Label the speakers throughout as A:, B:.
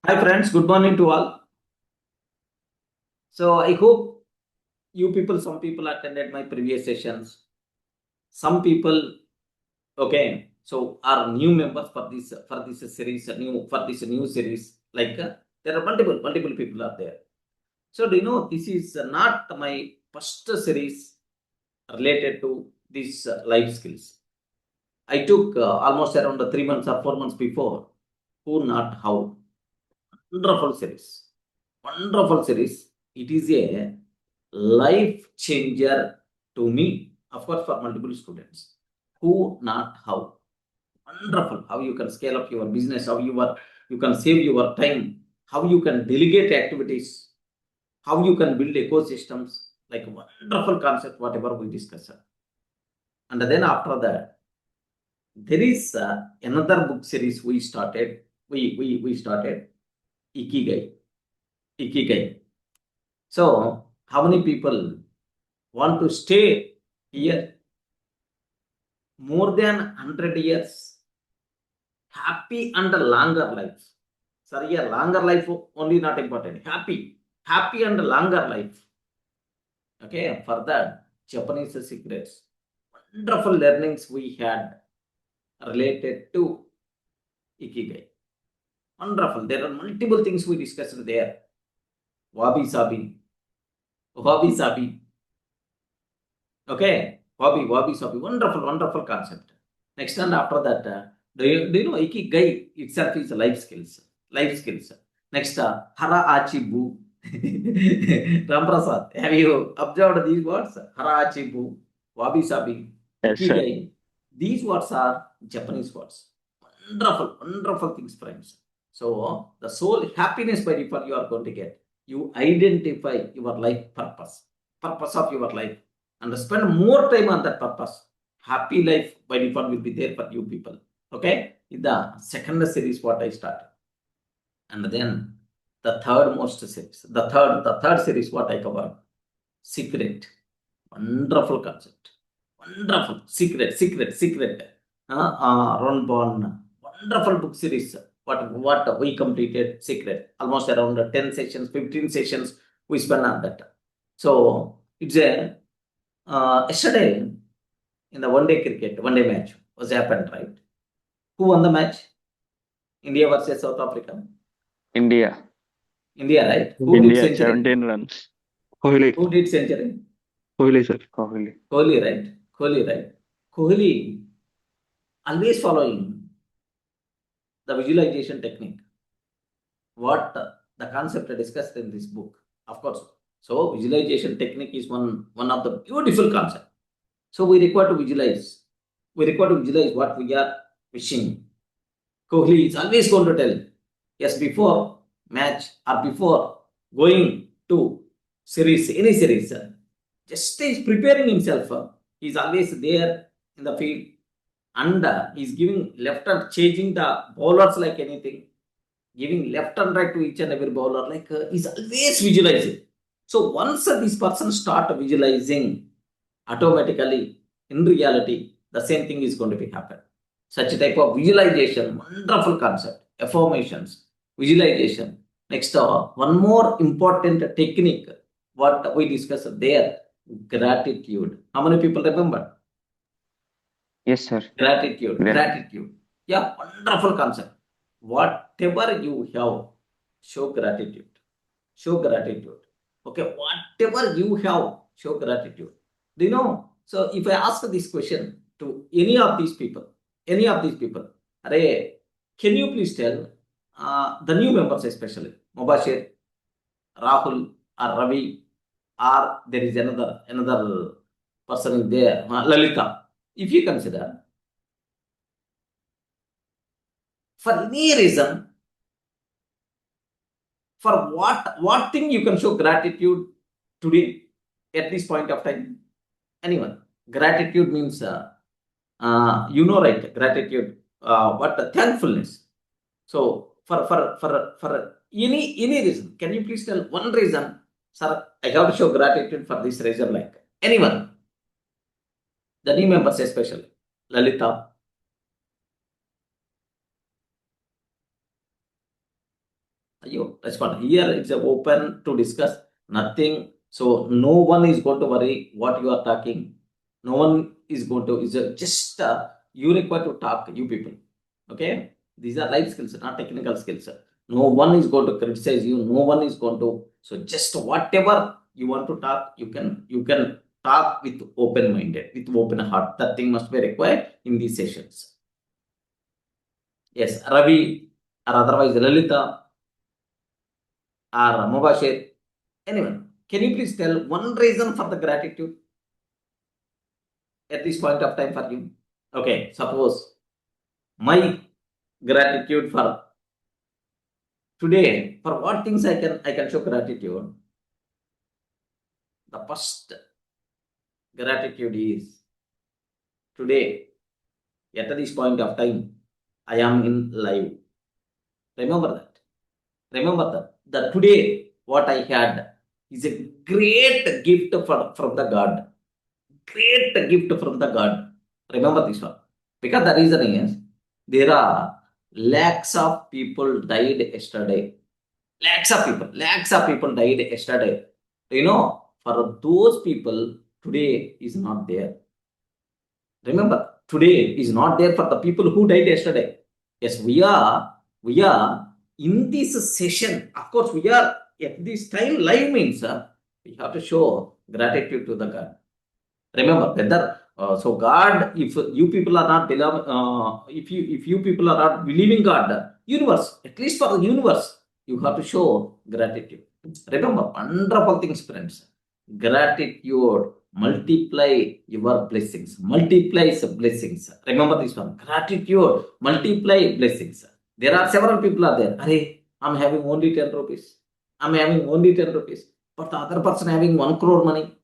A: Hi friends, good morning to all. So I hope some people attended my previous sessions. Some people, okay, so are new members for this series, new series. There are multiple people are there. So do you know this is not my first series related to these life skills. I took almost around 3 months or 4 months before. Who not how? Wonderful series. Wonderful series. It is a life changer to me, of course, for multiple students. Who, not how. Wonderful. How you can scale up your business, you can save your time, how you can delegate activities, how you can build ecosystems, like wonderful concept, whatever we discussed. And then after that, there is another book series we started. We started Ikigai. Ikigai. So, how many people want to stay here more than 100 years? Happy and longer life. Sorry, yeah, longer life only not important. Happy and longer life. Okay, for that, Japanese secrets. Wonderful learnings we had related to Ikigai. Wonderful. There are multiple things we discussed there. Wabi sabi. Wabi sabi. Okay, wabi sabi. Wonderful concept. Next and after that, do you know Ikigai itself is life skills. Life skills. Next, hara achi bu. Ramprasad, have you observed these words? Hara achi bu, wabi sabi,
B: Yes, sir.
A: Ikigai. These words are Japanese words. Wonderful things, friends. So the soul happiness by default you are going to get. You identify your life purpose of your life, and spend more time on that purpose. Happy life by default will be there for you people. Okay, in the second series what I started, and then the third most series, the third series what I covered, secret. Wonderful concept. Wonderful secret. Ron Bon. Wonderful book series. What we completed secret. Almost around 10 sessions, 15 sessions we spent on that. So it's a yesterday in the one day match was happened, right? Who won the match? India versus South Africa.
B: India.
A: India, right? Who did
B: India,
A: century?
B: 17 runs.
C: Kohli,
A: Who did century?
C: Kohli sir.
B: Kohli.
A: Kohli, right? Kohli, right? Kohli always following the visualization technique. What the concept discussed in this book, of course. So visualization technique is one of the beautiful concept. So we require to visualize. We require to visualize what we are wishing. Kohli is always going to tell, yes, before match or before going to series, any series, just is preparing himself. He's always there in the field, and he's giving left and changing the bowlers like anything, giving left and right to each and every bowler, like he's always visualizing. So once this person start visualizing, automatically, in reality, the same thing is going to be happen. Such a type of visualization, wonderful concept, affirmations, visualization. Next, one more important technique, what we discussed there, gratitude. How many people remember?
B: Yes, sir. Great.
A: Gratitude. Yeah, wonderful concept. Whatever you have, show gratitude. Show gratitude. Okay, whatever you have, show gratitude. Do you know? So if I ask this question to any of these people, Array, can you please tell the new members especially, Mubashir, Rahul, or Ravi, or there is another person there, Lalita. If you consider, for any reason, for what thing you can show gratitude today at this point of time? Anyone? Gratitude means right? Gratitude, what thankfulness. So for any reason, can you please tell one reason, sir? I have to show gratitude for this reason. Like anyone, the new members especially, Lalita. respond. Here it's open to discuss, nothing. So no one is going to worry what you are talking. No one is going to, just you require to talk, you people. Okay, these are life skills, not technical skills. No one is going to criticize you. No one is going to. So just whatever you want to talk, you can talk with open minded, with open heart. That thing must be required in these sessions. Yes, Ravi or otherwise Lalita or Mubashir, anyone. Can you please tell one reason for the gratitude at this point of time for you? Okay, suppose my gratitude for today, for what things I can show gratitude. The first gratitude is today, at this point of time, I am in live. Remember that. Remember that today what I had is a great gift from the God. Great gift from the God. Remember this one. Because the reason is there are lakhs of people died yesterday. Lakhs of people died yesterday. You know, for those people, today is not there. Remember, today is not there for the people who died yesterday. Yes, we are in this session. Of course, we are at this time live means we have to show gratitude to the God. Remember, whether so God, if you people are not if you people are not believing God, universe, at least for the universe, you have to show gratitude. Remember, wonderful things, friends. Gratitude multiply your blessings. Multiplies blessings. Remember this one. Gratitude multiply blessings. There are several people are there. Arey, I'm having only 10 rupees. I'm having only 10 rupees. But the other person having 1 crore money.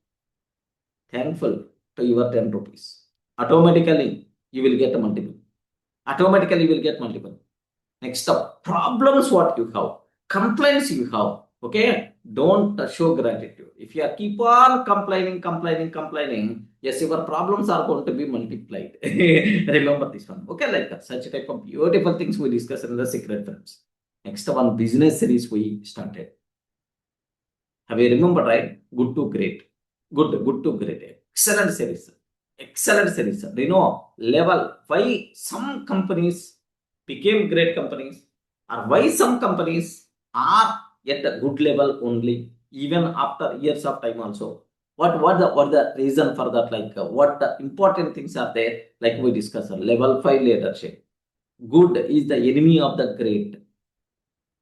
A: Thankful to your 10 rupees. Automatically, you will get a multiple. Automatically, you will get multiple. Next up, problems what you have. Complaints you have. Okay, don't show gratitude. If you keep on complaining, yes, your problems are going to be multiplied. Remember this one. Okay, like that. Such type of beautiful things we discuss in the secret friends. Next one, business series we started. Have you remembered, right? Good to great. Good to great. Excellent series. Excellent series. Do you know level why some companies became great companies, or why some companies are at a good level only, even after years of time also. What the reason for that? Like what the important things are there? Like we discussed, level 5 leadership. Good is the enemy of the great.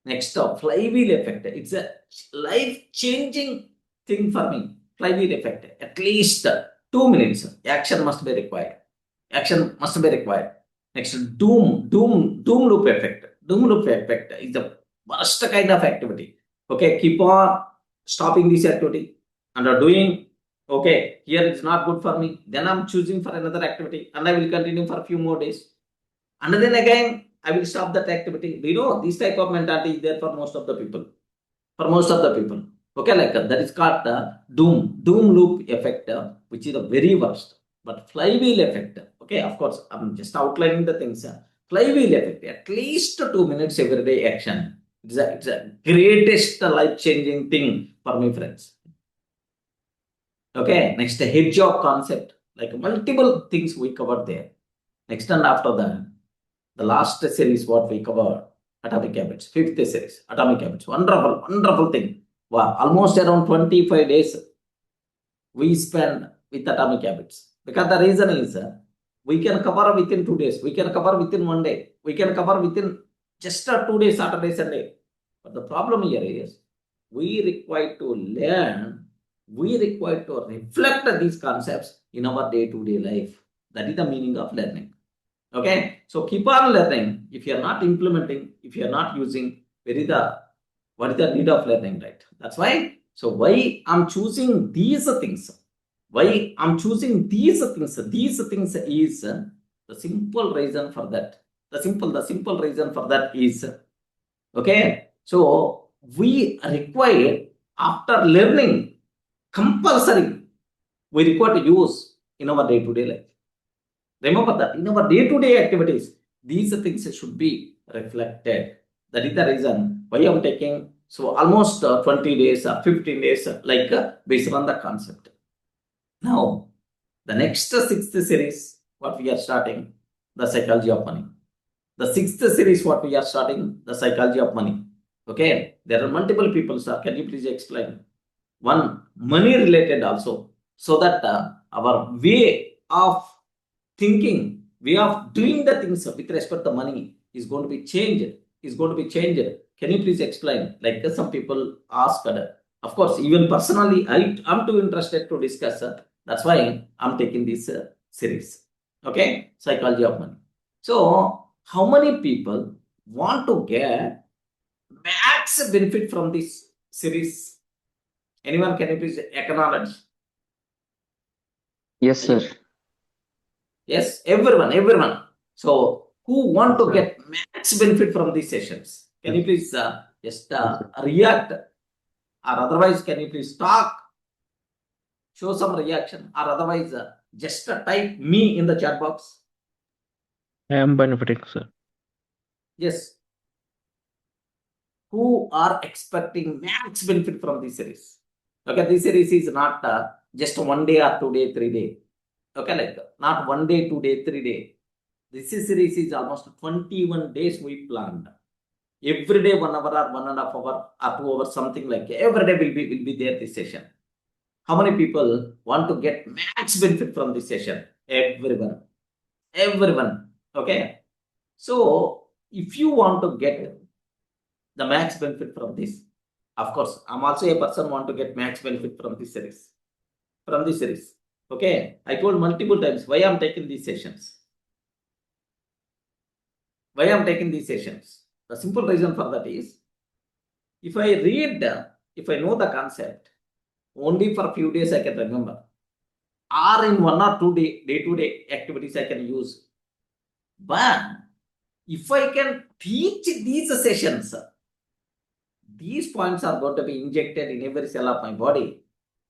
A: Next up, flywheel effect. It's a life-changing thing for me. Flywheel effect. At least 2 minutes. Action must be required. Action must be required. Next, doom loop effect. Doom loop effect is the worst kind of activity. Okay, keep on stopping this activity and are doing. Okay, here it's not good for me. Then I'm choosing for another activity and I will continue for a few more days. And then again, I will stop that activity. Do you know this type of mentality is there for most of the people? For most of the people. Okay, like that is called the doom loop effect, which is the very worst. But flywheel effect, okay, of course, I'm just outlining the things. Flywheel effect, at least 2 minutes everyday action. It's a greatest life-changing thing for my friends. Okay, next, the hedgehog concept. Like multiple things we covered there. Next, and after that, the last series what we covered, atomic habits. 5th series, atomic habits. Wonderful thing. Wow, almost around 25 days we spend with atomic habits. Because the reason is we can cover within 2 days. We can cover within 1 day. We can cover within just 2 days, Saturday, Sunday. But the problem here is we require to learn. We require to reflect these concepts in our day-to-day life. That is the meaning of learning. Okay, so keep on learning. If you are not implementing, if you are not using, what is the need of learning, right? That's why. So why I'm choosing these things? Why I'm choosing these things? These things is the simple reason for that. The simple reason for that is okay. So we require after learning compulsory. We require to use in our day-to-day life. Remember that in our day-to-day activities, these things should be reflected. That is the reason why I'm taking So almost 20 days or 15 days, like based on the concept. Now, the next sixth series, what we are starting, the psychology of money. The sixth series, what we are starting, the psychology of money. Okay, there are multiple people, sir. Can you please explain? One, money related also, so that our way of thinking, way of doing the things with respect to money is going to be changed. Is going to be changed. Can you please explain? Like some people asked. Of course, even personally, I'm too interested to discuss. That's why I'm taking this series. Okay, psychology of money. So, how many people want to get max benefit from this series? Anyone, can you please acknowledge?
B: Yes, sir.
A: Yes, everyone. So, who want to
C: Sir.
A: get max benefit from these sessions? Can you please just react, or otherwise, can you please talk? Show some reaction, or otherwise, just type me in the chat box.
C: I am benefiting, sir.
A: Yes. Who are expecting max benefit from this series? Okay, this series is not just 1 day or 2 day, 3 day. Okay, like not 1 day, 2 day, 3 day. This series is almost 21 days we planned. Every day 1 hour or 1.5 hour or 2 hours, something like every day will be there this session. How many people want to get max benefit from this session? Everyone. Okay. So if you want to get the max benefit from this, of course, I'm also a person want to get max benefit from this series. Okay, I told multiple times why I'm taking these sessions. The simple reason for that is, if I know the concept, only for a few days I can remember, or in 1 or 2 day-to-day activities I can use. But if I can teach these sessions, these points are going to be injected in every cell of my body.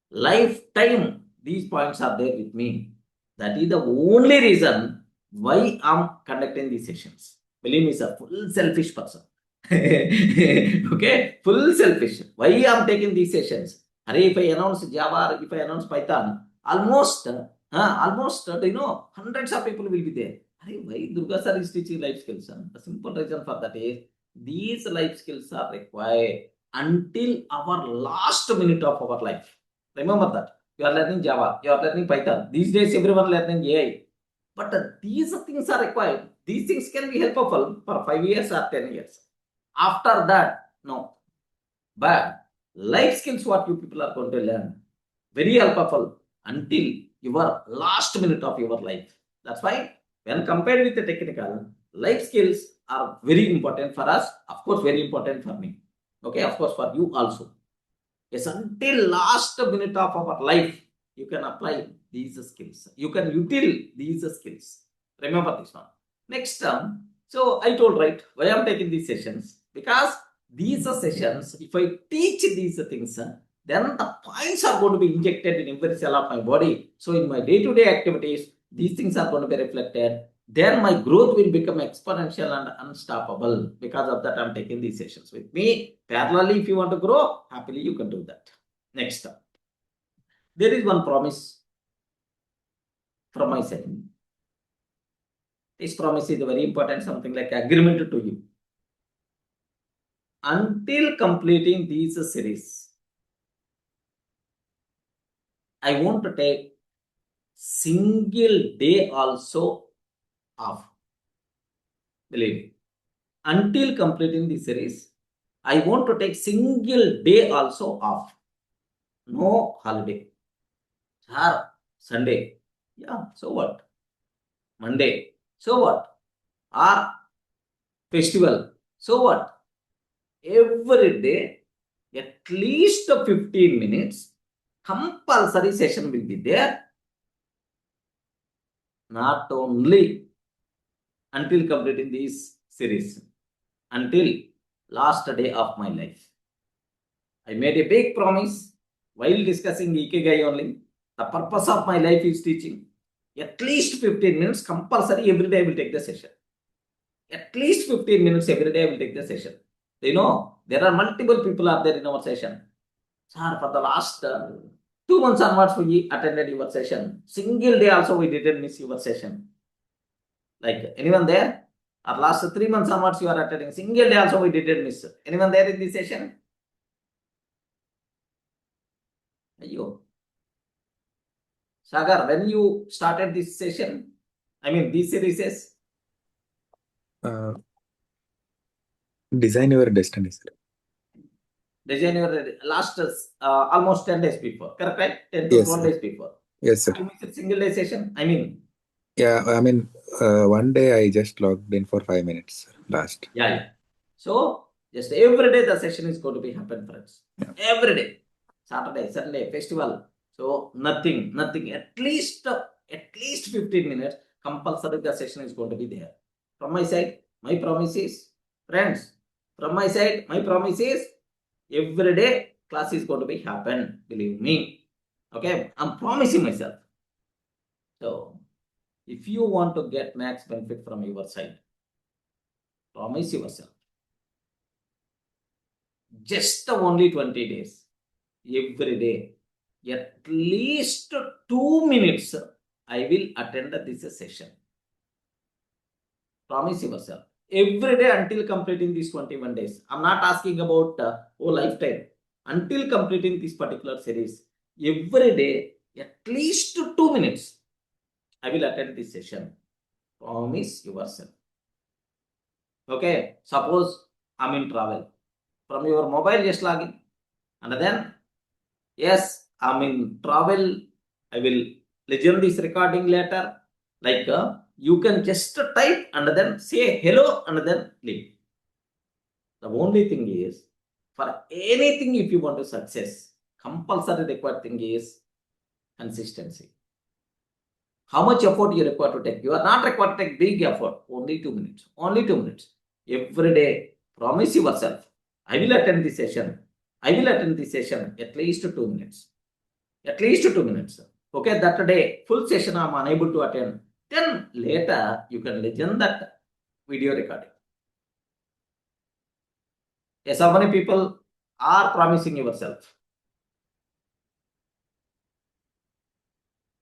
A: Lifetime, these points are there with me. That is the only reason why I'm conducting these sessions. Believe me, sir, full selfish person. Okay, full selfish. Why I'm taking these sessions? If I announce Java, if I announce Python, almost hundreds of people will be there. Why Durga sir is teaching life skills? The simple reason for that is, these life skills are required until our last minute of our life. Remember that. You are learning Java, you are learning Python. These days, everyone learning AI. But these things are required. These things can be helpful for 5 years or 10 years. After that, no. But life skills, what you people are going to learn, very helpful until your last minute of your life. That's why when compared with the technical, life skills are very important for us. Of course, very important for me. Okay, of course, for you also. Yes, until last minute of our life, you can apply these skills. You can utilize these skills. Remember this one. Next term. So I told, right, why I'm taking these sessions? Because these sessions, if I teach these things, then the points are going to be injected in every cell of my body. So in my day-to-day activities, these things are going to be reflected. Then my growth will become exponential and unstoppable. Because of that, I'm taking these sessions with me. Parallelly, if you want to grow, happily you can do that. Next up. There is one promise from my side. This promise is very important, something like agreement to you. Until completing these series, I want to take single day also off. Believe me. Until completing the series, I want to take single day also off. No holiday. Sir, Sunday. Yeah, so what? Monday. So what? Or festival. So what? Every day, at least 15 minutes, compulsory session will be there. Not only until completing this series, until last day of my life. I made a big promise while discussing Ikigai only. The purpose of my life is teaching. At least 15 minutes compulsory every day I will take the session. At least 15 minutes every day I will take the session. You know, there are multiple people are there in our session. Sir, for the last 2 months onwards, we attended your session. Single day also we didn't miss your session. Like, anyone there? Or last 3 months onwards you are attending. Single day also we didn't miss. Anyone there in this session? Ayyo. Sagar, when you started this session, I mean these series,
D: Design your destiny, sir.
A: design your last almost 10 days before, correct? Right? 10 to
D: Yes,
A: 12
D: sir.
A: days before.
D: Yes, sir.
A: You missed a single day session? I mean,
D: Yeah, I mean, one day I just logged in for 5 minutes, sir, last.
A: yeah. So, just every day the session is going to be happen, friends.
D: Yeah.
A: Every day. Saturday, Sunday, festival. So, nothing. At least 15 minutes, compulsory the session is going to be there. From my side, my promise is, friends, from my side, my promise is, every day class is going to be happen, believe me. Okay, I'm promising myself. So, if you want to get max benefit from your side, promise yourself. Just only 20 days, every day, at least 2 minutes, I will attend this session. Promise yourself. Every day until completing these 21 days. I'm not asking about whole lifetime. Until completing this particular series, every day, at least 2 minutes, I will attend this session. Promise yourself. Okay, suppose I'm in travel. From your mobile, just log in. And then, yes, I'm in travel. I will listen this recording later. Like, you can just type and then say hello and then leave. The only thing is, for anything, if you want to success, compulsory required thing is consistency. How much effort you require to take? You are not required to take big effort. Only 2 minutes. Only 2 minutes. Every day, promise yourself, I will attend this session. I will attend this session at least 2 minutes. At least 2 minutes. Okay, that day, full session I am unable to attend. Then later, you can listen that video recording. Yes, how many people are promising yourself?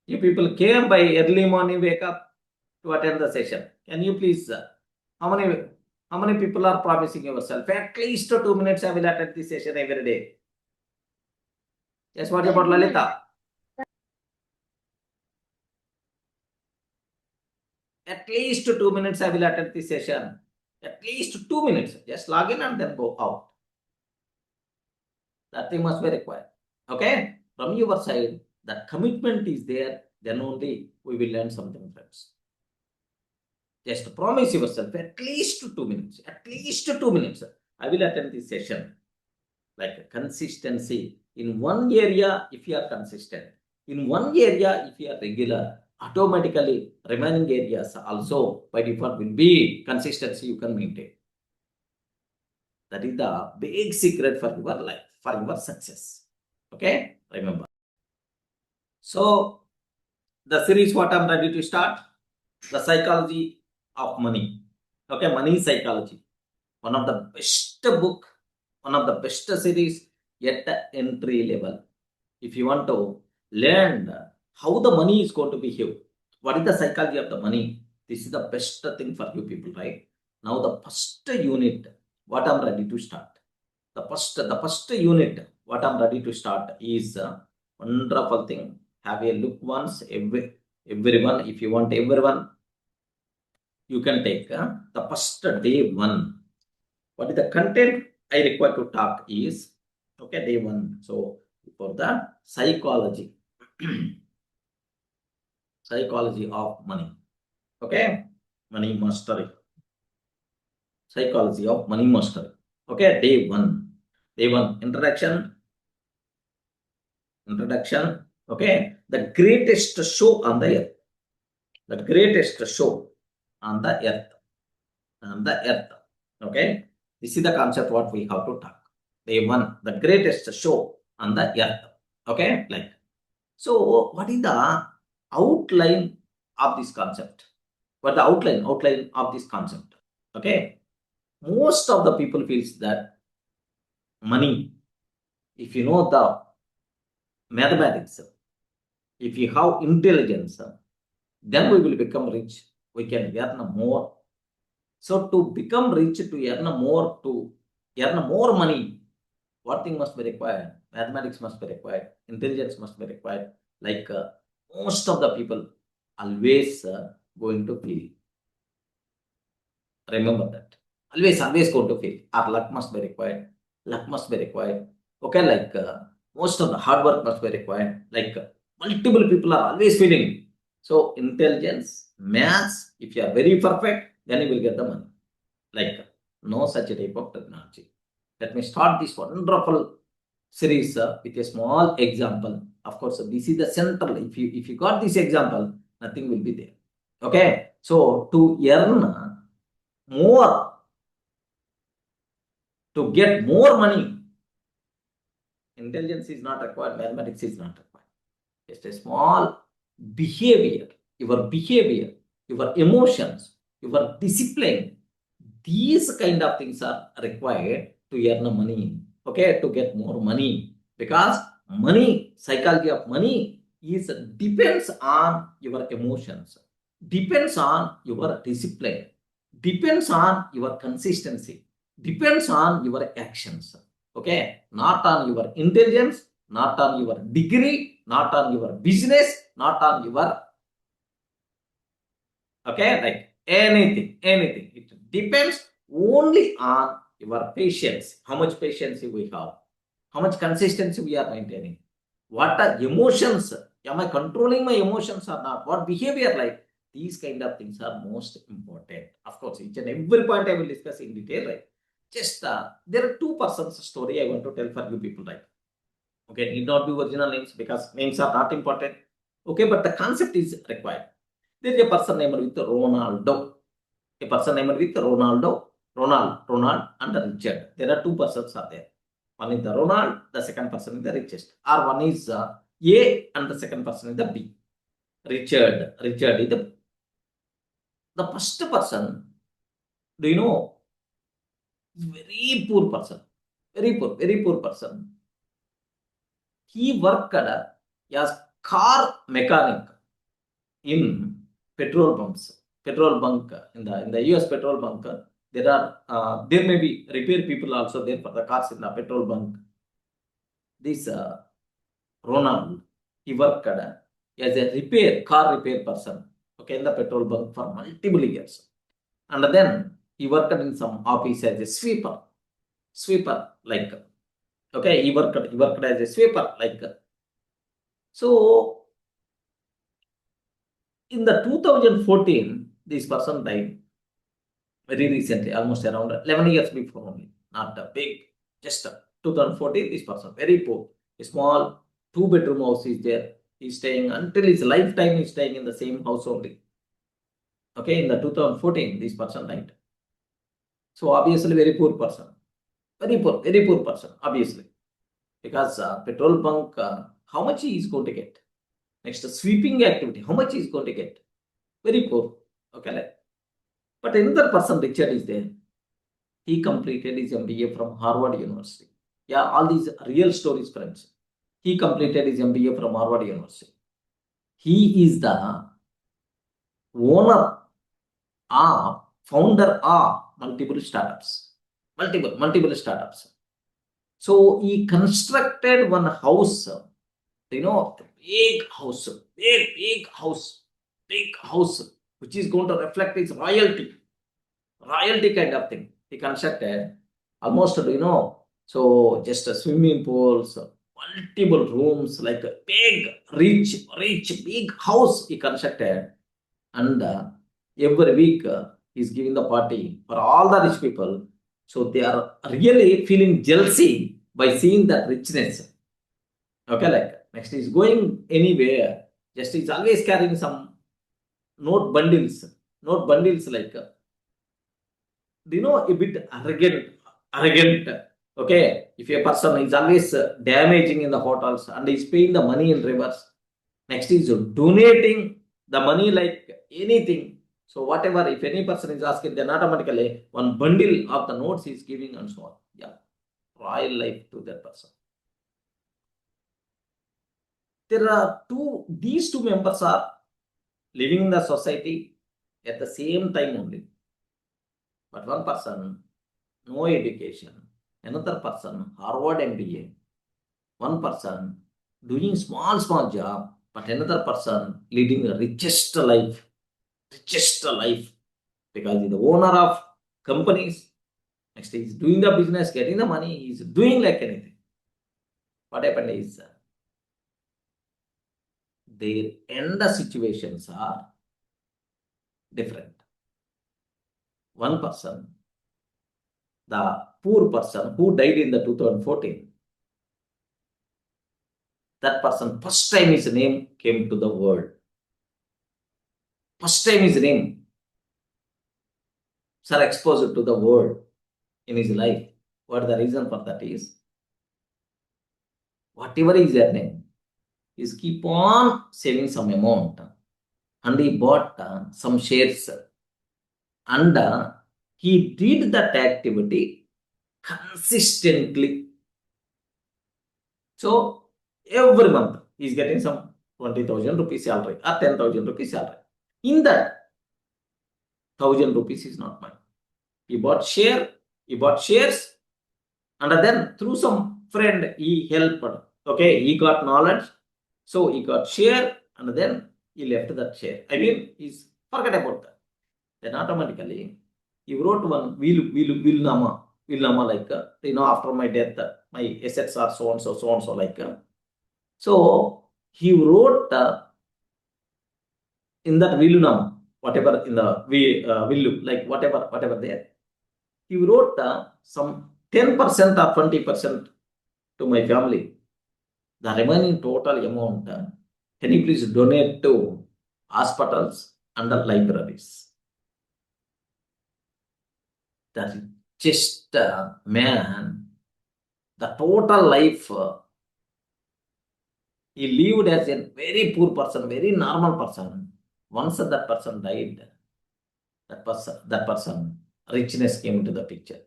A: You people came by early morning, wake up to attend the session. Can you please, how many people are promising yourself? At least 2 minutes I will attend this session every day. Yes, what about Lalita? At least 2 minutes I will attend this session. At least 2 minutes. Just log in and then go out. That thing must be required. Okay? From your side, that commitment is there, then only we will learn something, friends. Just promise yourself at least 2 minutes. At least 2 minutes. I will attend this session. Like consistency. In one area, if you are consistent. In one area, if you are regular, automatically remaining areas also by default will be consistency you can maintain. That is the big secret for your life, for your success. Okay, remember. So, the series what I'm ready to start, the psychology of money. Okay, money psychology. One of the best book, one of the best series at the entry level. If you want to learn how the money is going to behave, what is the psychology of the money, this is the best thing for you people, right? Now the first unit, what I'm ready to start. The first unit, what I'm ready to start is a wonderful thing. Have a look once, everyone, if you want everyone, you can take the first day 1. What is the content I require to talk is, okay, day 1. So, for the psychology, psychology of money, okay, money mastery, psychology of money mastery, okay, day 1, introduction, okay, the greatest show on the earth, okay, this is the concept what we have to talk. Day 1, the greatest show on the earth, okay, like, so what is the outline of this concept? What the outline of this concept? Okay, most of the people feels that money, if you know the mathematics, if you have intelligence, then we will become rich. We can earn more. So to become rich, to earn more money, what thing must be required? Mathematics must be required. Intelligence must be required. Like most of the people always going to fail. Remember that. Always going to fail. Our luck must be required. Luck must be required. Okay, like most of the hard work must be required. Like multiple people are always failing. So intelligence, maths, if you are very perfect, then you will get the money. Like no such type of technology. Let me start this wonderful series with a small example. Of course, this is the central. If you got this example, nothing will be there. Okay, so to earn more, to get more money, intelligence is not required, mathematics is not required. Just a small behavior, your emotions, your discipline, these kind of things are required to earn money, okay, to get more money. Because money, psychology of money is depends on your emotions, depends on your discipline, depends on your consistency, depends on your actions, okay, not on your intelligence, not on your degree, not on your business, not on your, okay, like anything. It depends only on your patience. How much patience we have, how much consistency we are maintaining, what are emotions, am I controlling my emotions or not, what behavior like. These kind of things are most important. Of course, each and every point I will discuss in detail, right? Just there are two persons story I want to tell for you people, right? Okay, need not be original names because names are not important. Okay, but the concept is required. There is a person named with Ronaldo. A person named with Ronaldo, Ronald, and Richard. There are two persons are there. One is the Ronald, the second person is the richest. Or one is A and the second person is the B. Richard is the first person. Do you know? Very poor person. Very poor person. He worked as car mechanic in petrol bumps. Petrol bunk in the US petrol bunk. There may be repair people also there for the cars in the petrol bunk. This Ronald, he worked as a car repair person, okay, in the petrol bunk for multiple years. And then he worked in some office as a sweeper, like, okay, he worked as a sweeper, like. So in the 2014, this person died very recently, almost around 11 years before only. Not a big, just 2014, this person, very poor. A small 2-bedroom house is there. He's staying until his lifetime, he's staying in the same house only. Okay, in the 2014, this person died. So obviously very poor person. Very poor person, obviously. Because petrol bunk, how much he is going to get? Next, sweeping activity, how much he is going to get? Very poor. Okay, but another person, Richard, is there. He completed his MBA from Harvard University. Yeah, all these real stories, friends. He completed his MBA from Harvard University. He is the owner or founder of multiple startups. Multiple startups. So he constructed one house, big house, which is going to reflect his royalty kind of thing. He constructed almost, so just a swimming pools, multiple rooms, like a big, rich, big house he constructed. And every week he's giving the party for all the rich people. So they are really feeling jealousy by seeing that richness. Okay, like next he's going anywhere. Just he's always carrying some note bundles, like, a bit arrogant. Okay, if a person is always damaging in the hotels and is paying the money in reverse, next is donating the money like anything. So whatever, if any person is asking, then automatically one bundle of the notes is giving and so on. Yeah. royal life to that person. There are these two members are living in the society at the same time only. But one person, no education. Another person, Harvard MBA. One person doing small job, but another person leading the richest life, because he's the owner of companies. Next, he's doing the business, getting the money, he's doing like anything. What happened is their end situations are different. One person, the poor person who died in the 2014, that person, first time his name came to the world. First time his name, sir, exposed to the world in his life. What the reason for that is, whatever is their name, is keep on saving some amount, and he bought some shares, and he did that activity consistently. So every month he is getting some 20,000 rupees salary or 10,000 rupees salary. In that, 1,000 rupees is not mine. He bought shares, and then through some friend he helped. Okay, he got knowledge, so he got share, and then he left that share. I mean, he's forget about that. Then automatically he wrote one will nama, like after my death, my assets are so and so like. So he wrote in that will nama, whatever in the will like whatever there. He wrote some 10% or 20% to my family. The remaining total amount, can you please donate to hospitals and the libraries? That just man, the total life he lived as a very poor person, very normal person. Once that person died, that person richness came into the picture.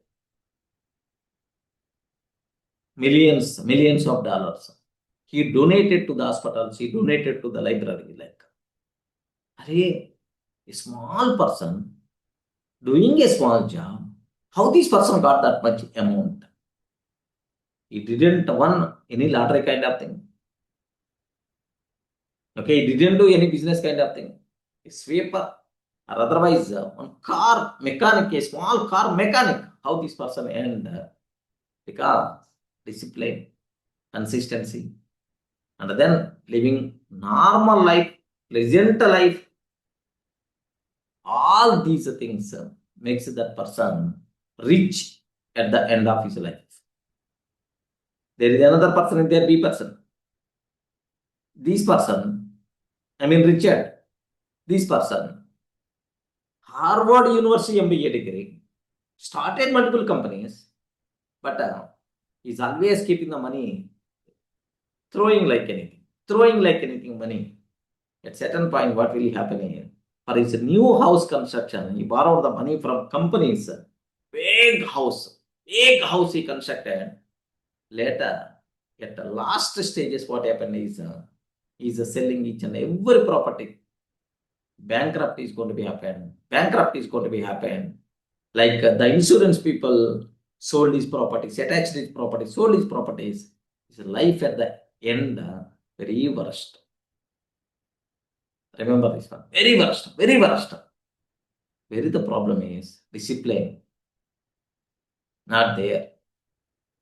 A: Millions of dollars. He donated to the hospitals, he donated to the library. Like, a small person doing a small job, how this person got that much amount? He didn't won any lottery kind of thing. Okay, he didn't do any business kind of thing. A sweeper, or otherwise one car mechanic, a small car mechanic. How this person earned? Because discipline, consistency, and then living normal life, pleasant life. All these things makes that person rich at the end of his life. There is another person in there, B person. This person, Richard, this person, Harvard University MBA degree, started multiple companies, but he's always keeping the money, throwing like anything money. At certain point, what will happen here? For his new house construction, he borrowed the money from companies. Big house he constructed. Later, at the last stages, what happened is he's selling each and every property. Bankrupt is going to be happen. Like the insurance people sold his properties, attached his properties, sold his properties. His life at the end, very worst. Remember this one. Very worst. Where the problem is? Discipline. Not there.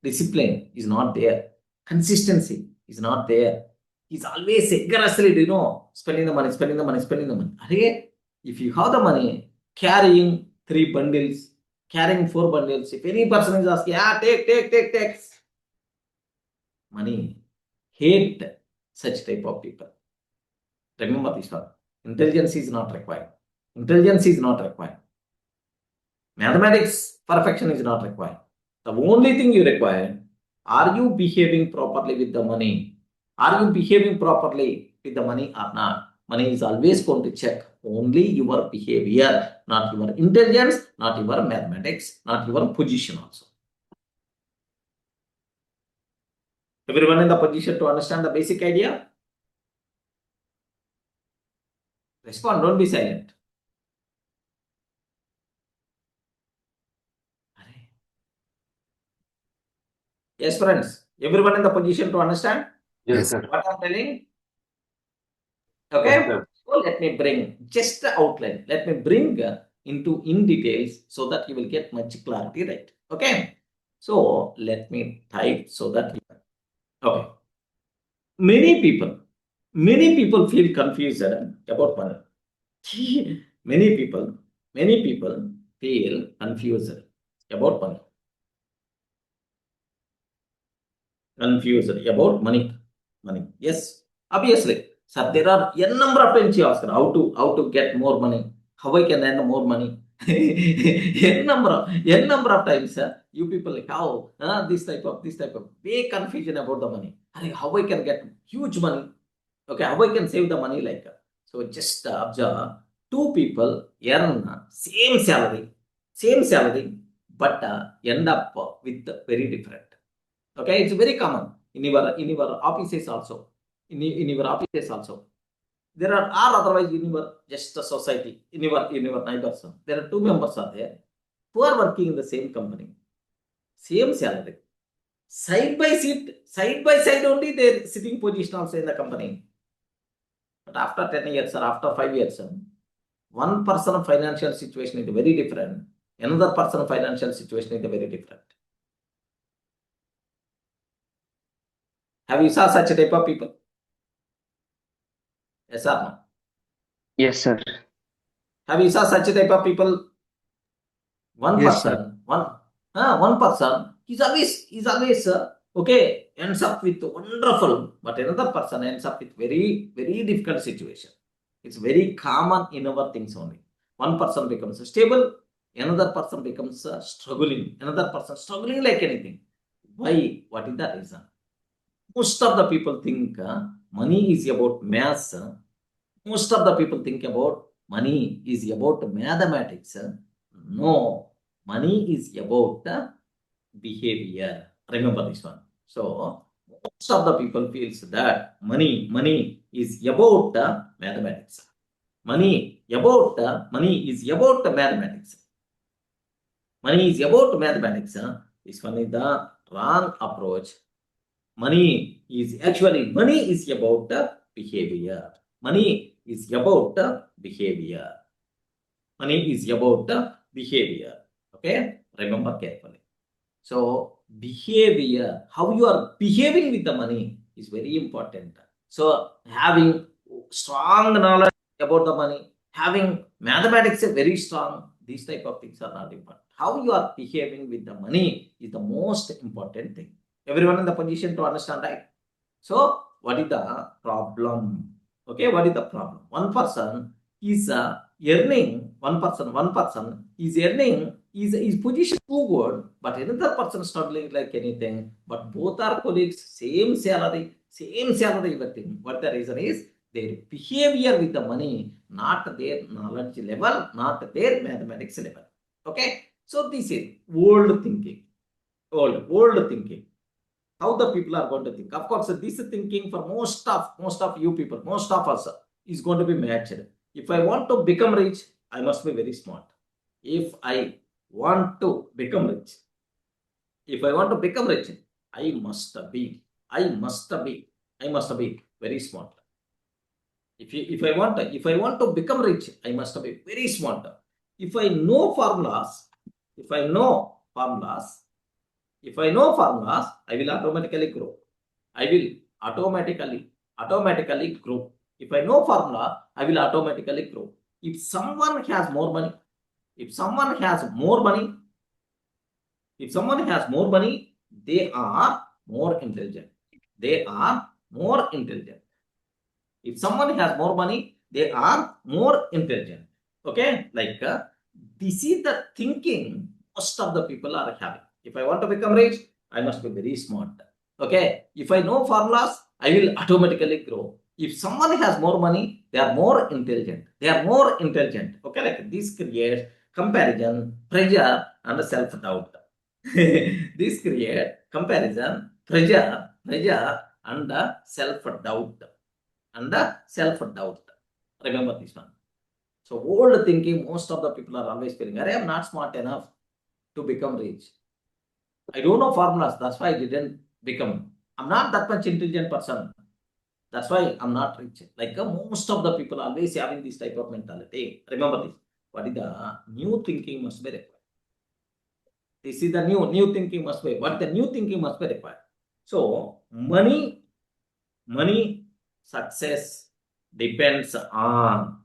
A: Discipline is not there. Consistency is not there. He's always aggressively, spending the money. If you have the money, carrying 3 bundles, carrying 4 bundles, if any person is asking, take. Money. Hate such type of people. Remember this one. Intelligence is not required. Mathematics perfection is not required. The only thing you require, are you behaving properly with the money? Are you behaving properly with the money or not? Money is always going to check only your behavior, not your intelligence, not your mathematics, not your position also. Everyone in the position to understand the basic idea? Respond, don't be silent. Yes, friends. Everyone in the position to understand
D: Yes,
B: sir.
A: what I'm telling?
B: Yes,
A: Okay.
B: sir.
A: So let me bring just the outline. Let me bring in details so that you will get much clarity, right? Okay. So let me type so that you can. Okay. Many people feel confused about money. many people feel confused about money. Confused about money. Yes, obviously. So there are n number of times you ask how to get more money, how I can earn more money. n number of times you people like how this type of big confusion about the money. How I can get huge money. Okay, how I can save the money like so just observe two people earn same salary, but end up with very different. Okay, it's very common in your offices also. In your offices also. There are otherwise in your just a society, in your neighbors. There are two members are there who are working in the same company, same salary. Side by side only their sitting position also in the company. But after 10 years or after 5 years, one person financial situation is very different. Another person financial situation is very different. Have you saw such a type of people? Yes or no?
B: Yes, sir.
A: Have you saw such a type of people? One
C: Yes, sir.
A: person, one person is always okay, ends up with wonderful, but another person ends up with very, very difficult situation. It's very common in our things only. One person becomes stable, another person becomes struggling, another person struggling like anything. Why? What is the reason? Most of the people think money is about maths. Most of the people think about money is about mathematics. No, money is about behavior. Remember this one. So most of the people feels that money is about mathematics. Money is about mathematics. Money is about mathematics. This one is the wrong approach. Money is about behavior. Money is about behavior. Money is about behavior. Okay, remember carefully. So behavior, how you are behaving with the money is very important. So having strong knowledge about the money, having mathematics very strong, these type of things are not important. How you are behaving with the money is the most important thing. Everyone in the position to understand, right? So what is the problem? Okay, what is the problem? One person is earning, one person is earning, is position too good, but another person struggling like anything, but both are colleagues, same salary, everything. What the reason is? Their behavior with the money, not their knowledge level, not their mathematics level. Okay, so this is old thinking. Old thinking. How the people are going to think. Of course, this thinking for most of you people, most of us is going to be matched. If I want to become rich, I must be very smart. If I want to become rich, I must be very smart. If I want to become rich, I must be very smart. If I know formulas, I will automatically grow. If I know formula, I will automatically grow. If someone has more money, they are more intelligent. If someone has more money, they are more intelligent. Okay, like this is the thinking most of the people are having. If I want to become rich, I must be very smart. Okay, if I know formulas, I will automatically grow. If someone has more money, they are more intelligent. Okay, like this creates comparison, pressure, and self-doubt. This creates comparison, pressure, pressure and self-doubt. Remember this one. So old thinking, most of the people are always feeling, I am not smart enough to become rich. I don't know formulas, that's why I didn't become. I'm not that much intelligent person. That's why I'm not rich. Like most of the people are always having this type of mentality. Remember this. What is the new thinking must be required? This is the new thinking must be. What the new thinking must be required? So money success depends on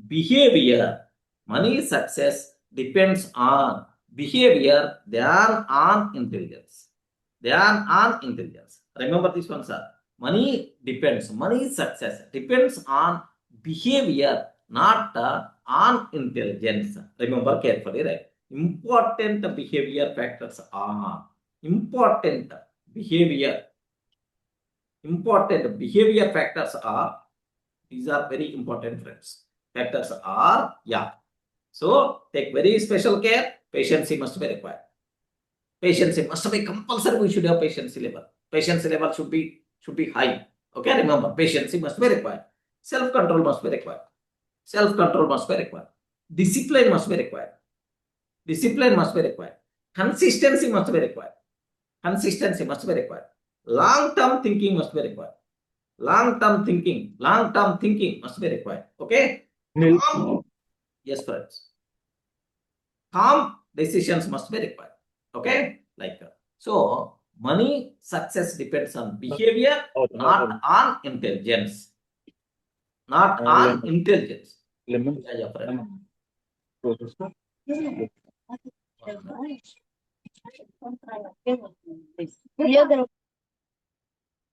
A: behavior. Money success depends on behavior than on intelligence. Remember this one, sir. Money success depends on behavior, not on intelligence. Remember carefully, right? Important behavior factors are these are very important, friends. Factors are, so take very special care. Patience must be required. Patience must be compulsory. We should have patience level. Patience level should be high. Okay, remember, patience must be required. Self-control must be required. Discipline must be required. Consistency must be required. Long-term thinking must be required. Long-term thinking must be required. Okay? Calm, yes, friends. Calm decisions must be required. Okay? Like so, money success depends on behavior, not on intelligence. Yeah, friend.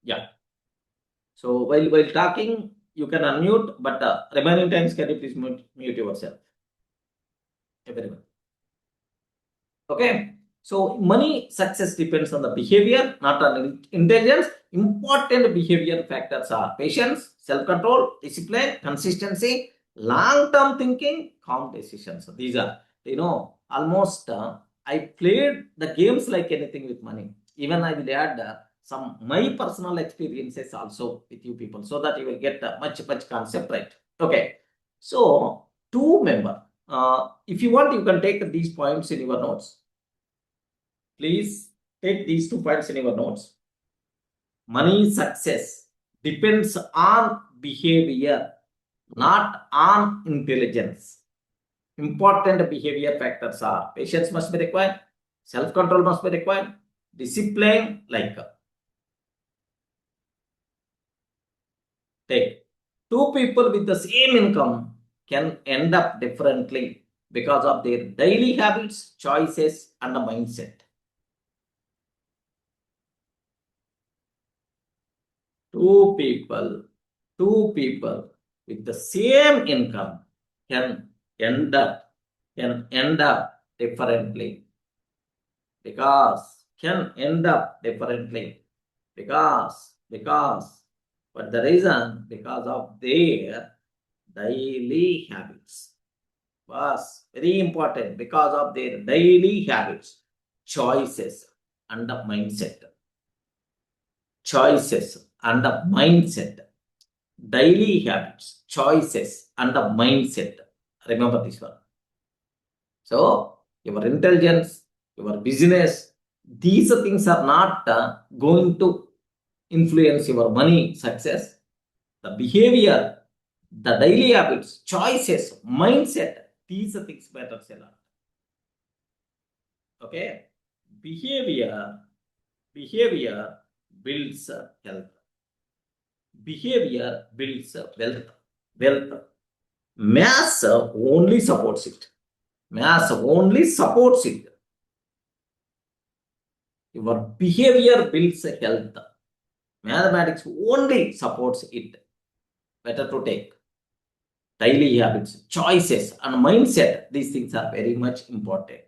A: Yeah. So while talking, you can unmute, but remaining times, can you please mute yourself? Everyone. Okay. So money success depends on the behavior, not on intelligence. Important behavior factors are patience, self-control, discipline, consistency, long-term thinking, calm decisions. These are, almost I played the games like anything with money. Even I will add some my personal experiences also with you people, so that you will get much concept right. Okay. So to member, if you want, you can take these points in your notes. Please take these 2 points in your notes. Money success depends on behavior, not on intelligence. Important behavior factors are patience must be required, self-control must be required, discipline, like take 2 people with the same income can end up differently because of their daily habits, choices, and the mindset. 2 people with the same income can end up differently because but the reason, because of their daily habits. Was very important, because of their daily habits, choices, and the mindset. Daily habits, choices, and the mindset. Remember this one. So your intelligence, your business, these things are not going to influence your money success. The behavior, the daily habits, choices, mindset, these things matter a lot. Okay? Behavior builds health. Behavior builds wealth. Mass only supports it. Your behavior builds health. Mathematics only supports it. Better to take. Daily habits, choices, and mindset. These things are very much important.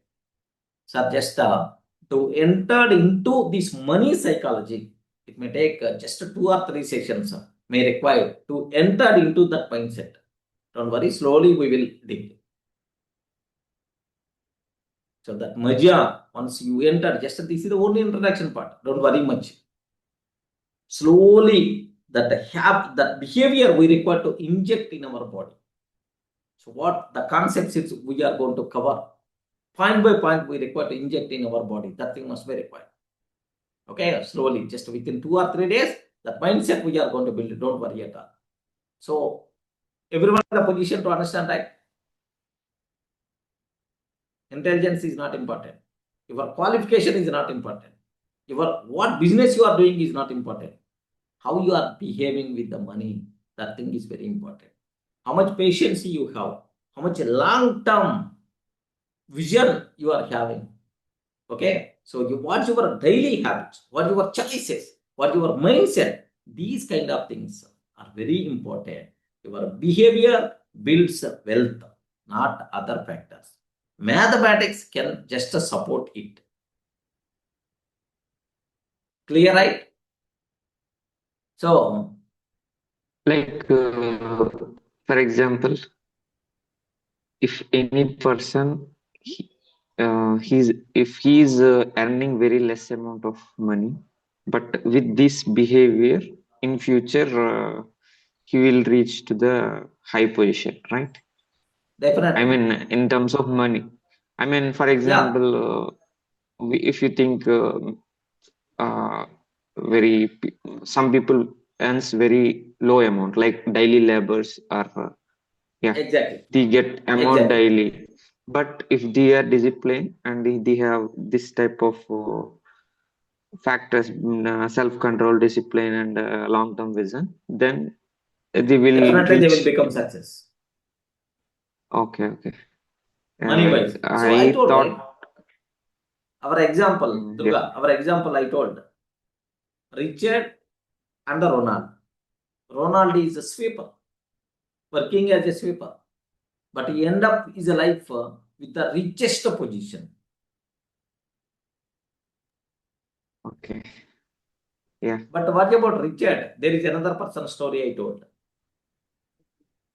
A: So just to enter into this money psychology, it may take just 2 or 3 sessions may require to enter into that mindset. Don't worry, slowly we will dig. So that maja, once you enter, just this is the only introduction part. Don't worry much. slowly that behavior we require to inject in our body. So what the concepts is we are going to cover. Point by point we require to inject in our body. That thing must be required. Okay, slowly, just within 2 or 3 days, that mindset we are going to build it. Don't worry at all. So everyone in the position to understand, right? Intelligence is not important. Your qualification is not important. What business you are doing is not important. How you are behaving with the money, that thing is very important. How much patience you have, how much long-term vision you are having. Okay, so what's your daily habits, what your choices, what your mindset, these kind of things are very important. Your behavior builds wealth, not other factors. Mathematics can just support it. Clear, right? So,
B: Like, for example, if any person if he's earning very less amount of money, but with this behavior in future, he will reach to the high position, right? I
A: definitely,
B: mean, in terms of money. I mean, for
A: yeah,
B: example, if you think uh, some people earns very low amount, like daily laborers are, yeah,
A: exactly,
B: they get amount
A: exactly,
B: daily. But if they are disciplined and if they have this type of factors, self-control, discipline, and long-term vision, then they will
A: definitely they will
B: reach.
A: become success,
B: Okay, okay.
A: money-wise. So I
B: I
A: told, right,
B: thought,
A: our example,
B: yeah,
A: Durga, our example I told, Richard and Ronald. Ronald is a sweeper, working as a sweeper, but he end up his life with the richest position.
B: okay, yeah,
A: But what about Richard? There is another person story I told.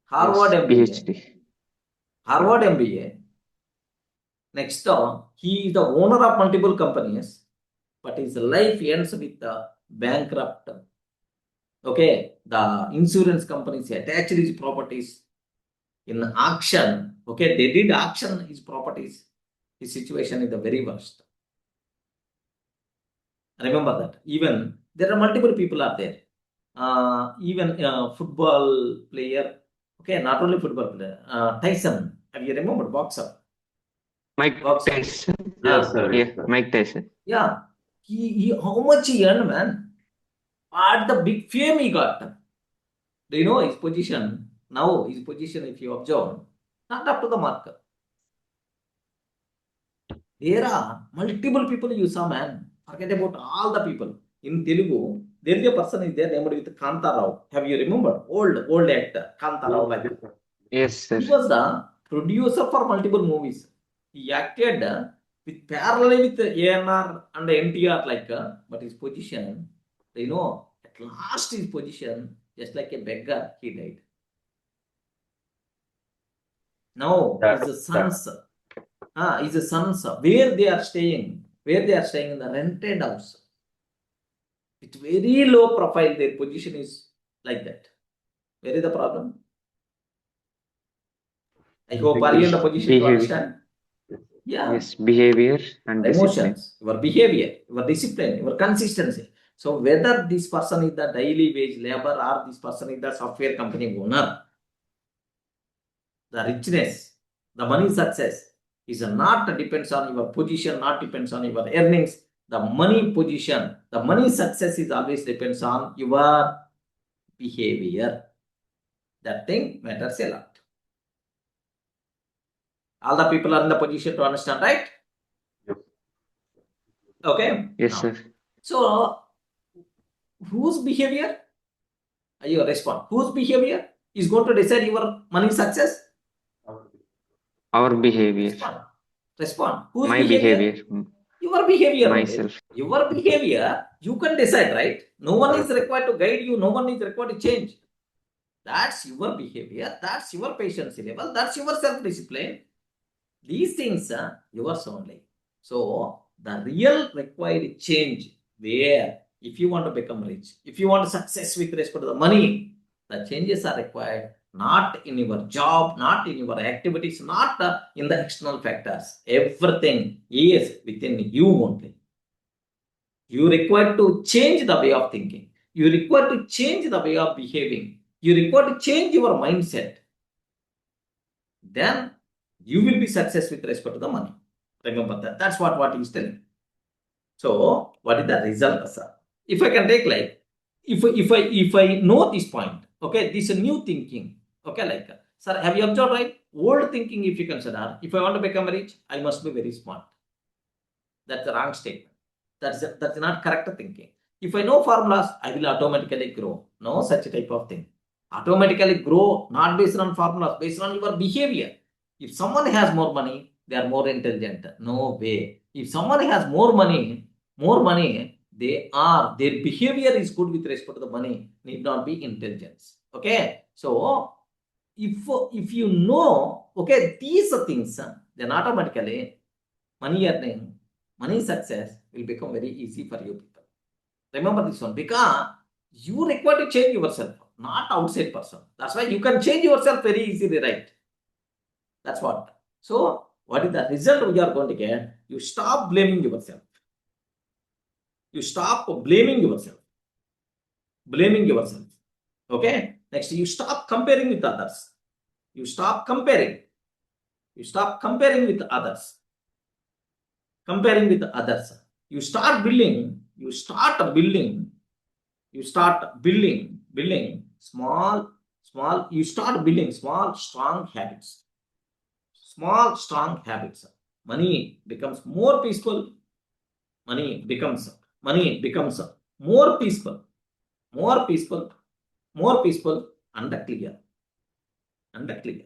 A: Harvard
B: yes,
A: MBA.
B: PhD.
A: Harvard MBA. Next, he is the owner of multiple companies, but his life ends with the bankrupt. Okay, the insurance companies attached his properties in auction. Okay, they did auction his properties. His situation is the very worst. Remember that. Even there are multiple people are there. Even football player. Okay, not only football player. Tyson. Have you remembered boxer?
B: Mike
A: Boxer.
B: Tyson.
E: Yes, sir.
B: Yeah,
E: Yes, sir.
B: Mike Tyson.
A: Yeah. He how much he earned, man? What the big fame he got. Do you know his position? Now his position, if you observe, not up to the mark. There are multiple people you saw, man. Forget about all the people. In Telugu, there is a person is there named with Kanta Rao. Have you remembered? Old actor, Kanta Rao, like
E: Yes, sir.
B: Yes, sir.
A: he was the producer for multiple movies. He acted with parallel with ANR and NTR, like, but his position, you know, at last his position, just like a beggar, he died. Now his sons, where they are staying in the rented house. With very low profile, their position is like that. Where is the problem? I hope are you in the position to
B: Behavior.
A: understand? Yeah.
B: Yes, behavior and discipline.
A: Emotions, your behavior, your discipline, your consistency. So whether this person is the daily wage labor or this person is the software company owner, the richness, the money success is not depends on your position, not depends on your earnings. The money position, the money success is always depends on your behavior. That thing matters a lot. All the people are in the position to understand, right?
E: Yep.
A: Okay.
B: Yes,
A: Now,
B: sir.
A: so whose behavior? You respond. Whose behavior is going to decide your money success?
B: Our behavior.
A: Respond. Whose
B: My behavior.
A: Your behavior.
B: Myself.
A: Your behavior, you can decide, right? No one is required to guide you. No one is required to change. That's your behavior. That's your patience level. That's your self-discipline. These things are yours only. So the real required change where if you want to become rich, if you want success with respect to the money, the changes are required not in your job, not in your activities, not in the external factors. Everything is within you only. You require to change the way of thinking. You require to change the way of behaving. You require to change your mindset. Then you will be successful with respect to the money. Remember that. That's what he is telling. So, what is the result, sir? If I can take like, if I know this point, okay, this is new thinking, okay, like, sir, have you observed, right? Old thinking, if you consider, if I want to become rich, I must be very smart. That's the wrong statement. That's not correct thinking. If I know formulas, I will automatically grow. No such type of thing. Automatically grow, not based on formulas, based on your behavior. If someone has more money, they are more intelligent. No way. If someone has more money, their behavior is good with respect to the money, need not be intelligence. Okay. So if you know, okay, these things, then automatically money earning, money success will become very easy for you people. Remember this one, because you require to change yourself, not outside person. That's why you can change yourself very easily, right? That's what. So, what is the result we are going to get? You stop blaming yourself. You stop blaming yourself. Blaming yourself. Okay? Next, you stop comparing with others. You stop comparing. You stop comparing with others. Comparing with others. You start building small, strong habits. Small, strong habits. Money becomes more peaceful. Money becomes more peaceful. And clear.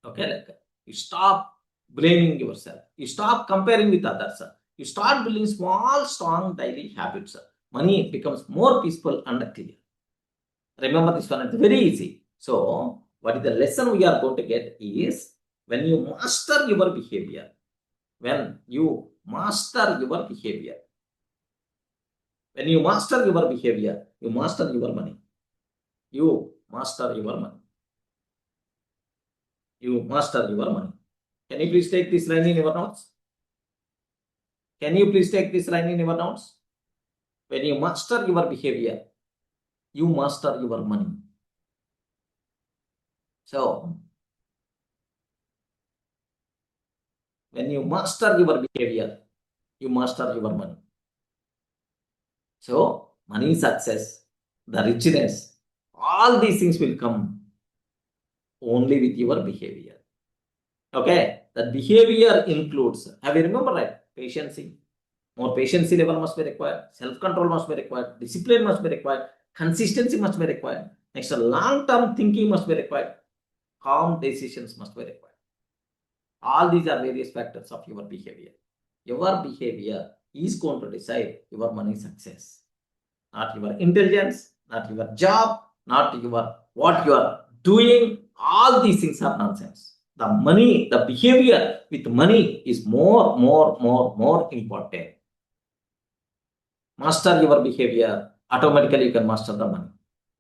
A: Okay, like you stop blaming yourself. You stop comparing with others. You start building small, strong daily habits. Money becomes more peaceful and clear. Remember this one, it's very easy. So, what is the lesson we are going to get is, when you master your behavior, you master your money. You master your money. Can you please take this line in your notes? When you master your behavior, you master your money. So, when you master your behavior, you master your money. So, money, success, the richness, all these things will come only with your behavior. Okay, that behavior includes, have you remember, right? Patience. More patience level must be required, self-control must be required, discipline must be required, consistency must be required. Next, long-term thinking must be required, calm decisions must be required. All these are various factors of your behavior. Your behavior is going to decide your money success. Not your intelligence, not your job, not your what you are doing. All these things are nonsense. The money, the behavior with money is more important. Master your behavior, automatically you can master the money.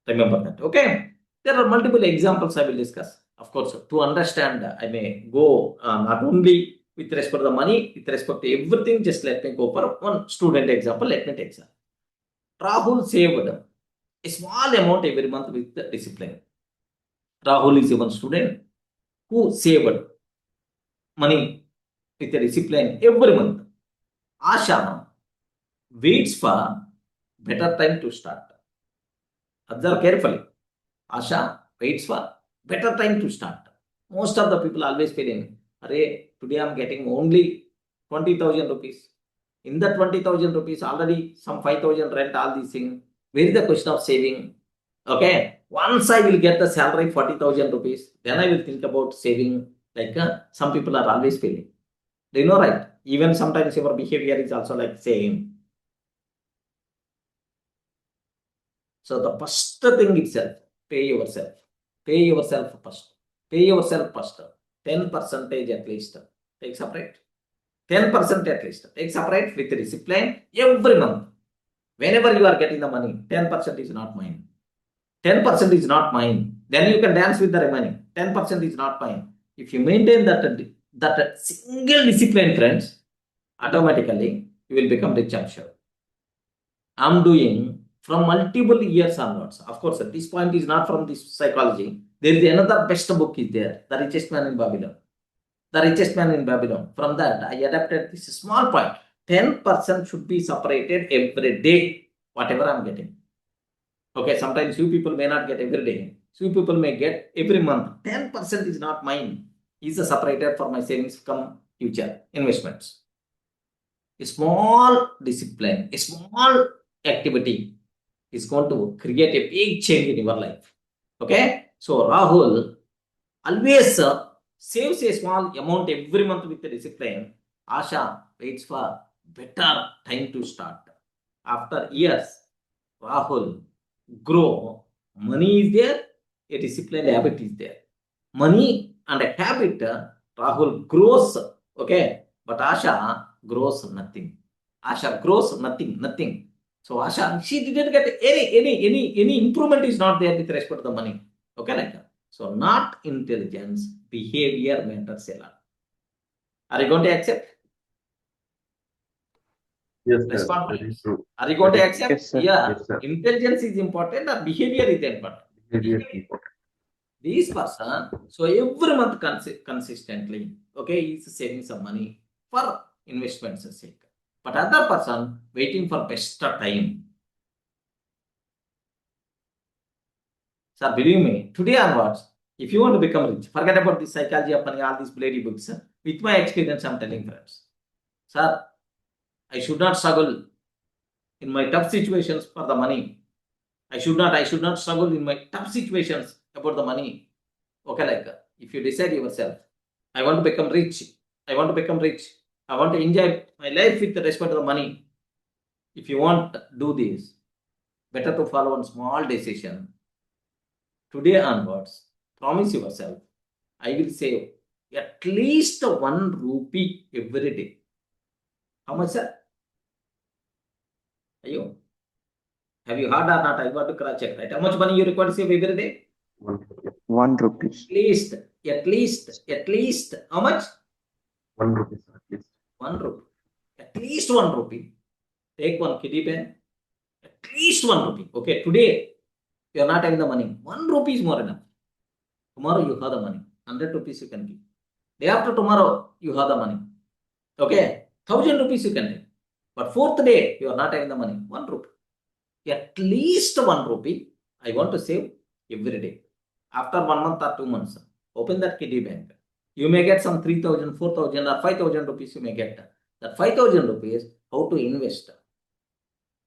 A: Remember that. Okay. There are multiple examples I will discuss. Of course, to understand, I may go not only with respect to the money, with respect to everything. Just let me go for one student example. Let me take some. Rahul saved a small amount every month with the discipline. Rahul is one student who saved money with a discipline every month. Asha waits for better time to start. Observe carefully. Asha waits for better time to start. Most of the people always feeling, today I am getting only 20,000 rupees. In that 20,000 rupees, already some 5,000 rent, all these things. Where is the question of saving? Okay, once I will get the salary 40,000 rupees, then I will think about saving. Like some people are always feeling. Do you know, right? Even sometimes your behavior is also like same. So the first thing itself, pay yourself. Pay yourself first. 10% at least. Take separate. 10% at least. Take separate with discipline every month. Whenever you are getting the money, 10% is not mine. 10% is not mine. Then you can dance with the remaining. 10% is not mine. If you maintain that single discipline, friends, automatically you will become rich, I'm sure. I'm doing from multiple years onwards. Of course, at this point is not from this psychology. There is another best book is there, The Richest Man in Babylon. The Richest Man in Babylon. From that, I adapted this small point. 10% should be separated every day, whatever I'm getting. Okay, sometimes you people may not get every day. Few people may get every month. 10% is not mine. Is separated for my savings from future investments. A small discipline, a small activity is going to create a big change in your life. Okay, so Rahul always saves a small amount every month with the discipline. Asha waits for better time to start. After years, Rahul grow. Money is there, a disciplined habit is there. Money and a habit, Rahul grows. Okay, but Asha grows nothing. Asha grows nothing. So Asha, she didn't get any improvement is not there with respect to the money. Okay, like that. So not intelligence, behavior matters a lot. Are you going to accept?
E: Yes, sir.
A: Respond,
E: Very
A: please.
E: true.
A: Are you going to
E: Very
A: accept?
B: Yes, sir.
A: Yeah,
E: Yes, sir.
A: intelligence is important or behavior is important.
E: Behavior is important.
A: This person, so every month consistently, okay, he's saving some money for investments sake. But other person waiting for better time. Sir, believe me, today onwards, if you want to become rich, forget about the psychology of money, all these bloody books. With my experience, I'm telling friends. Sir, I should not struggle in my tough situations for the money. I should not struggle in my tough situations about the money. Okay, like if you decide yourself, I want to become rich. I want to enjoy my life with respect to the money. If you want to do this, better to follow one small decision. Today onwards, promise yourself, I will save at least 1 rupee every day. How much, sir? Ayo. Have you heard or not? I got to cross check, right? How much money you require to save every day?
B: 1 rupee.
A: At least, how much?
E: 1 rupee, sir, at least.
A: 1 rupee. At least 1 rupee. Take one kiddie pen. At least 1 rupee. Okay, today you are not having the money. 1 rupee is more enough. Tomorrow you have the money. 100 rupees you can give. Day after tomorrow you have the money. Okay, 1000 rupees you can take. But fourth day you are not having the money. 1 rupee. At least 1 rupee I want to save every day. After 1 month or 2 months, open that kiddie bank. You may get some 3,000, 4,000 or 5,000 rupees you may get. That 5,000 rupees, how to invest?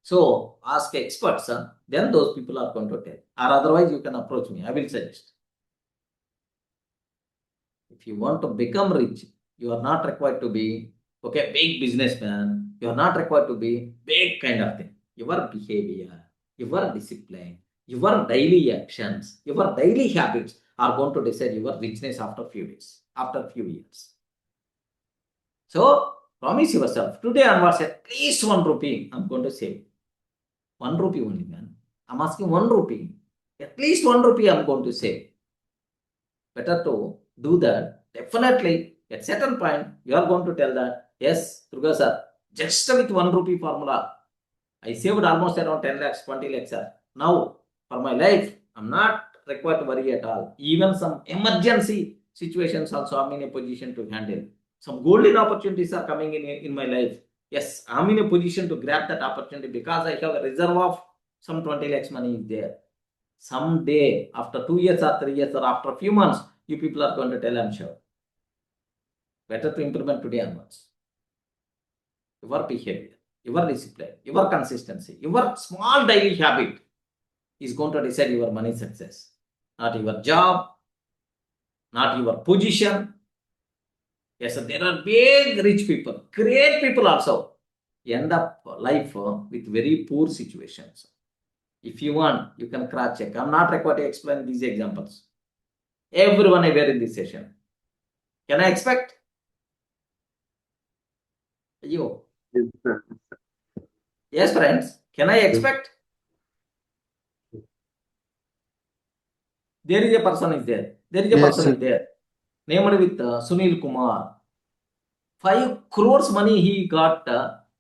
A: So ask experts, then those people are going to tell. Or otherwise you can approach me, I will suggest. If you want to become rich, you are not required to be, okay, big businessman. You are not required to be big kind of thing. Your behavior, your discipline, your daily actions, your daily habits are going to decide your richness after few days, after few years. So promise yourself, today onwards at least 1 rupee I'm going to save. 1 rupee only, man. I'm asking 1 rupee. At least 1 rupee I'm going to save. Better to do that. Definitely, at certain point, you are going to tell that, yes, Durga sir, just with 1 rupee formula, I saved almost around 10 lakhs, 20 lakhs, sir. Now, for my life, I'm not required to worry at all. Even some emergency situations also I'm in a position to handle. Some golden opportunities are coming in my life. Yes, I'm in a position to grab that opportunity because I have a reserve of some 20 lakhs money is there. Someday, after 2 years or 3 years or after a few months, you people are going to tell, I'm sure. Better to implement today onwards. Your behavior, your discipline, your consistency, your small daily habit is going to decide your money success. Not your job, not your position. Yes, there are big rich people, great people also end up life with very poor situations. If you want, you can cross check. I'm not required to explain these examples. Everyone aware in this session. Can I expect? You.
E: Yes, sir.
A: Yes, friends. Can I expect? There is a person is there. There is a
F: Yes,
A: person
F: sir.
A: is there. Named with Sunil Kumar. 5 crores money he got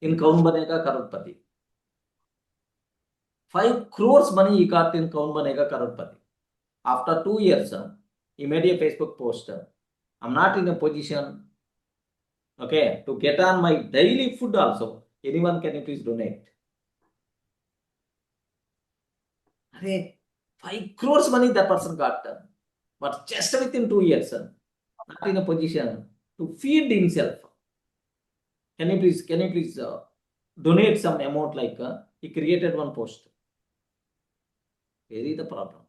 A: in Kaun Banega Karorpati. 5 crores money he got in Kaun Banega Karorpati. After 2 years, he made a Facebook post. I'm not in a position, okay, to get on my daily food also. Anyone can you please donate? Arey, 5 crores money that person got. But just within 2 years, not in a position to feed himself. Can you please donate some amount like he created one post. Where is the problem?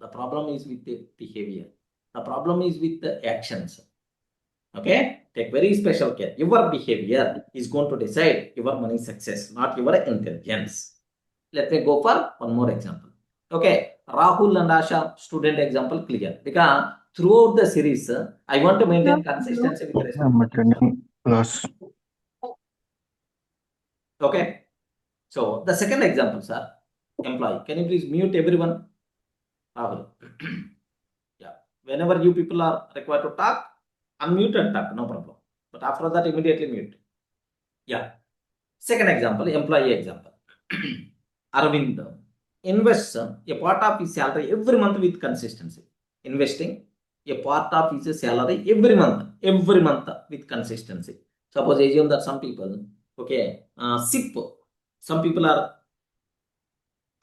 A: The problem is with the behavior. The problem is with the actions. Okay? Take very special care. Your behavior is going to decide your money success, not your intelligence. Let me go for one more example. Okay, Rahul and Asha student example clear. Because throughout the series, I want to maintain consistency with respect
F: I'm
A: to
F: attending class.
A: Okay. So the second example, sir, employee. Can you please mute everyone? Rahul. Yeah. Whenever you people are required to talk, unmute and talk, no problem. But after that, immediately mute. Yeah. Second example, employee example. Arvind invests a part of his salary every month with consistency. Investing a part of his salary every month with consistency. Suppose assume that some people, okay, SIP, some people are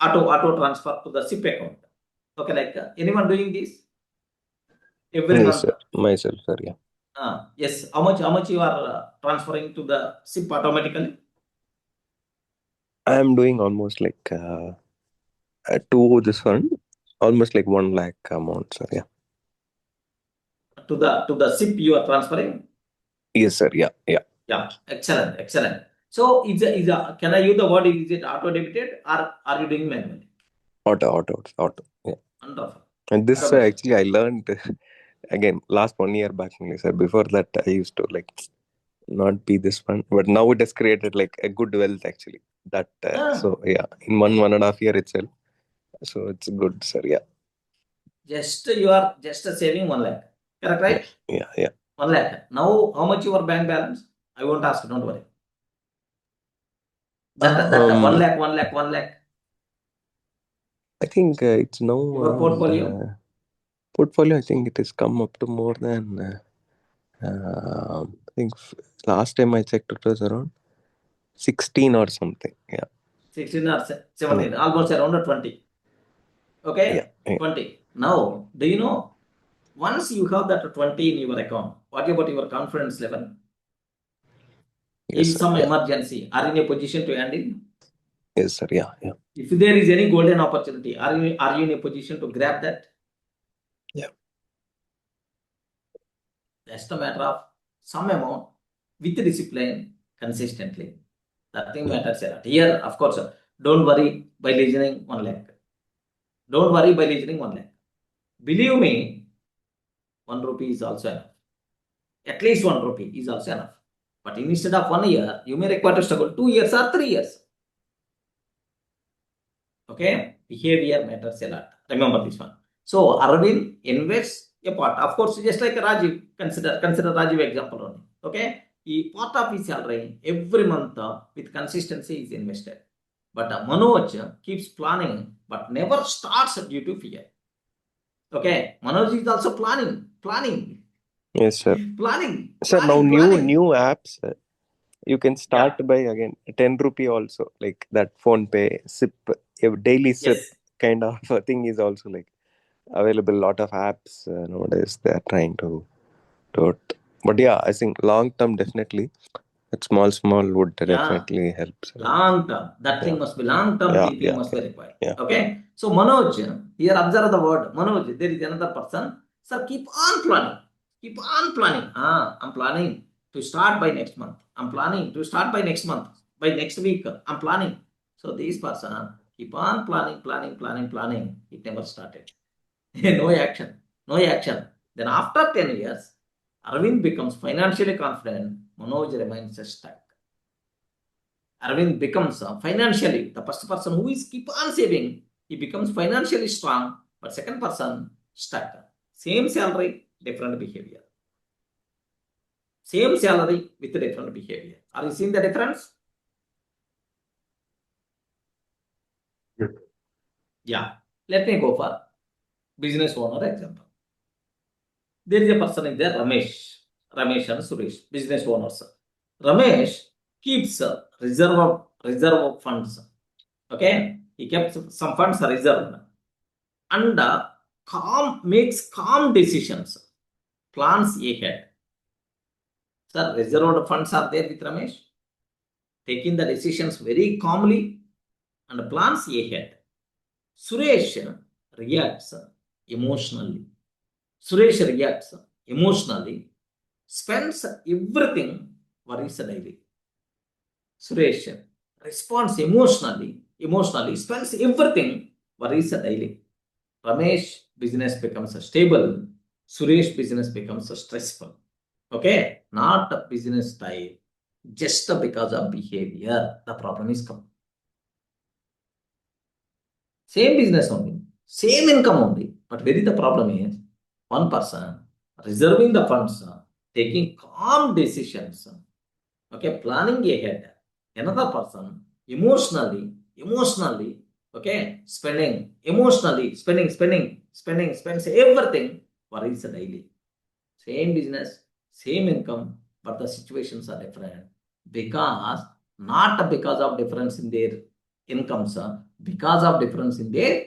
A: auto transfer to the SIP account. Okay, like anyone doing this every
G: Yes,
A: month?
G: sir. Myself, sir. Yeah.
A: Yes. How much you are transferring to the SIP automatically?
G: I am doing almost like to this one, almost like 1 lakh amount, sir. Yeah.
A: To the SIP you are transferring?
G: Yes, sir. Yeah. Yeah.
A: Yeah, excellent. So can I use the word, is it auto debited or are you doing manually?
G: Auto. Yeah.
A: Wonderful.
G: And this
A: Automation.
G: actually I learned again last 1 year back only, sir. Before that, I used to like not be this one, but now it has created like a good wealth actually. That so yeah, in 1.5 year itself. So it's good, sir. Yeah.
A: You are just saving 1 lakh. Correct, right?
G: Yeah.
A: 1 lakh. Now, how much your bank balance? I won't ask, don't worry. That 1 lakh.
G: I think it's now
A: Your
G: around
A: portfolio?
G: portfolio. I think it has come up to more than. I think last time I checked it was around 16 or something. Yeah.
A: 16 or 17, almost around 20. Okay?
G: Yeah.
A: 20. Now, do you know, once you have that 20 in your account, what about your confidence level?
G: Yes,
A: If
G: sir.
A: some
G: Yeah.
A: emergency, are in a position to handle?
G: Yes, sir. Yeah.
A: If there is any golden opportunity, are you in a position to grab that?
G: Yeah.
A: That's the matter of some amount with discipline consistently. That thing matters a lot. Here, of course, don't worry by listening 1 lakh. Don't worry by listening 1 lakh. Believe me, 1 rupee is also enough. At least 1 rupee is also enough. But instead of 1 year, you may require to struggle 2 years or 3 years. Okay? Behavior matters a lot. Remember this one. So, Arvind invests a part. Of course, just like Rajiv, consider Rajiv example only. Okay? He part of his salary every month with consistency is invested. But Manoj keeps planning but never starts due to fear. Okay? Manoj is also planning.
G: Yes, sir.
A: Planning.
G: Sir, now new apps. You can start by again 10 rupee also, like that phone pay sip, a daily sip kind of a thing is also like available. Lot of apps nowadays they are trying to do it. But yeah, I think long term definitely that small would definitely help.
A: Long term. That thing must be long term thinking must be required.
G: Yeah.
A: Okay. So Manoj, here observe the word Manoj. There is another person. Sir, keep on planning. Keep on planning. I'm planning to start by next month. I'm planning to start by next month. By next week, I'm planning. So this person keep on planning. It never started. No action. Then after 10 years, Arvind becomes financially confident. Manoj remains stuck. Arvind becomes financially, the first person who is keep on saving, he becomes financially strong, but second person stuck. Same salary, different behavior. Same salary with different behavior. Are you seeing the difference?
E: Yes.
A: Yeah. Let me go for business owner example. There is a person in there, Ramesh and Suresh, business owners. Ramesh keeps reserve of funds. Okay, he kept some funds reserved and makes calm decisions, plans ahead. Sir, reserved funds are there with Ramesh, taking the decisions very calmly and plans ahead. Suresh reacts emotionally. Spends everything, worries daily. Suresh responds emotionally, spends everything, worries daily. Ramesh business becomes stable. Suresh business becomes stressful. Okay, not a business style. Just because of behavior, the problem is come. Same business only, same income only, but where is the problem is one person reserving the funds, taking calm decisions, okay, planning ahead. Another person emotionally, okay, spending, emotionally spends everything, worries daily. Same business, same income, but the situations are different because not because of difference in their incomes, because of difference in their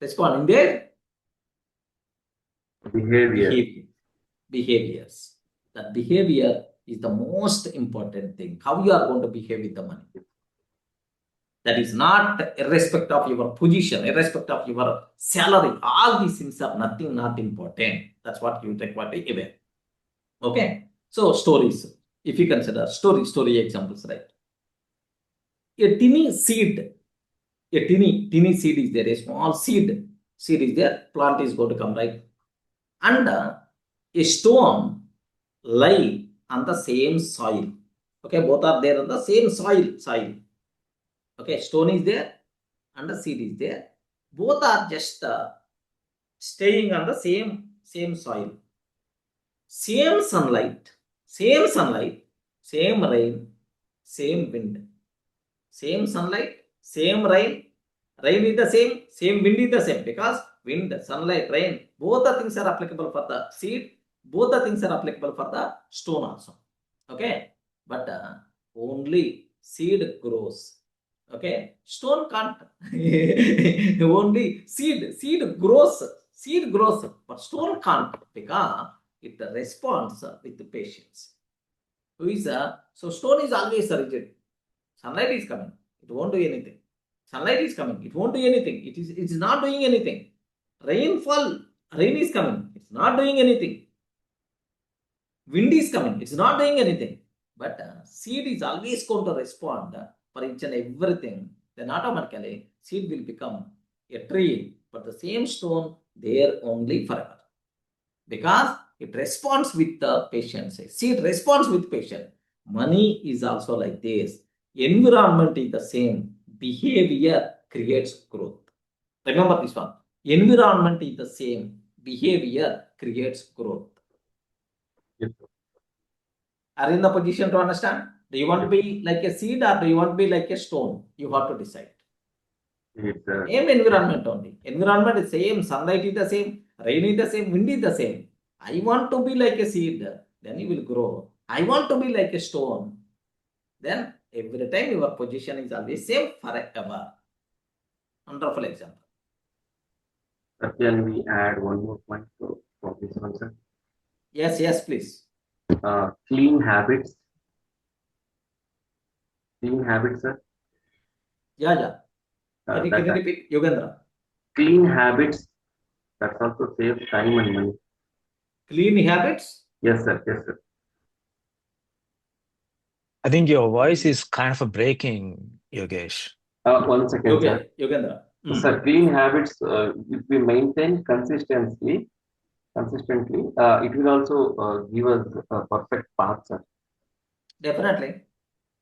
A: responding their
E: Behavior.
A: behaviors. That behavior is the most important thing. How you are going to behave with the money. That is not irrespective of your position, irrespective of your salary. All these things are nothing, not important. That's what you require to be aware. Okay. So stories. If you consider story examples, right? A tiny seed is there. A small seed is there. Plant is going to come, right? And a stone lie on the same soil. Okay, both are there on the same soil. Okay, stone is there and the seed is there. Both are just staying on the same soil. Same sunlight, same rain, same wind. Same sunlight, same rain. Rain is the same wind is the same, because wind, sunlight, rain, both the things are applicable for the seed, both the things are applicable for the stone also. Okay, but only seed grows. Okay, stone can't. Only seed grows, but stone can't, because it responds with patience. So stone is always rigid. Sunlight is coming, it won't do anything. Sunlight is coming, it won't do anything. It's not doing anything. Rain is coming, it's not doing anything. Wind is coming, it's not doing anything. But seed is always going to respond for each and everything. Then automatically seed will become a tree, but the same stone there only forever. Because it responds with the patience. Seed responds with patience. Money is also like this. Environment is the same. Behavior creates growth. Remember this one. Environment is the same. Behavior creates growth.
E: Yes.
A: Are you in the position to understand? Do you want to be like a seed or do you want to be like a stone? You have to decide.
E: It's
A: Same environment only. Environment is same. Sunlight is the same. Rain is the same. Wind is the same. I want to be like a seed. Then you will grow. I want to be like a stone. Then every time your position is always same forever. Wonderful example.
E: Can we add one more point for this one, sir?
A: Yes, please.
E: Clean habits. Clean habits, sir.
A: Yeah. Can you repeat, Yogendra?
E: Clean habits. That also saves time and money.
A: Clean habits?
E: Yes, sir.
F: I think your voice is kind of a breaking, Yogesh.
E: 1 second, sir.
A: Yogendra.
E: So clean habits, if we maintain consistently, it will also give us a perfect path, sir.
A: Definitely.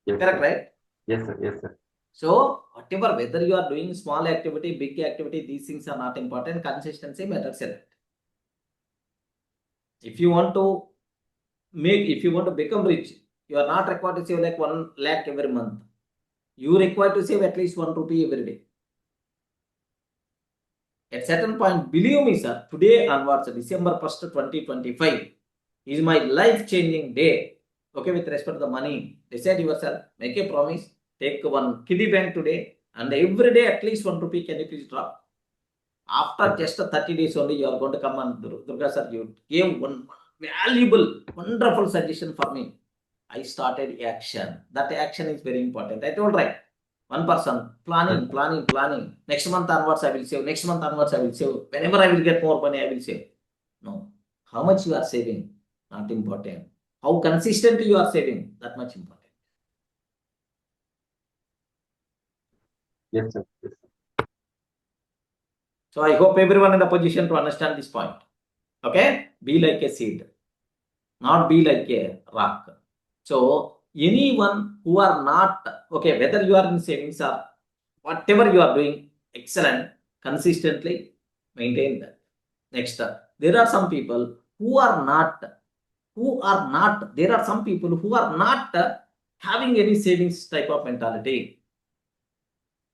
E: Yes,
A: Correct,
E: sir.
A: right?
E: Yes, sir. Yes, sir.
A: So whatever, whether you are doing small activity, big activity, these things are not important. Consistency matters a lot. If you want to become rich, you are not required to save like 1 lakh every month. You require to save at least 1 rupee every day. At certain point, believe me, sir, today onwards, December 1st, 2025 is my life-changing day. Okay, with respect to the money, decide yourself, make a promise, take one kiddie bank today, and every day at least 1 rupee, can you please drop? After just 30 days only, you are going to come and Durga sir, you gave one valuable, wonderful suggestion for me. I started action. That action is very important. I told right. One person planning. Next month onwards, I will save. Next month onwards, I will save. Whenever I will get more money, I will save. No. How much you are saving? Not important. How consistently you are saving? That much important.
E: Yes, sir. Yes, sir.
A: So I hope everyone in the position to understand this point. Okay? Be like a seed, not be like a rock. So anyone who are not, okay, whether you are in savings or whatever you are doing, excellent, consistently maintain that. Next, there are some people who are not, there are some people who are not having any savings type of mentality.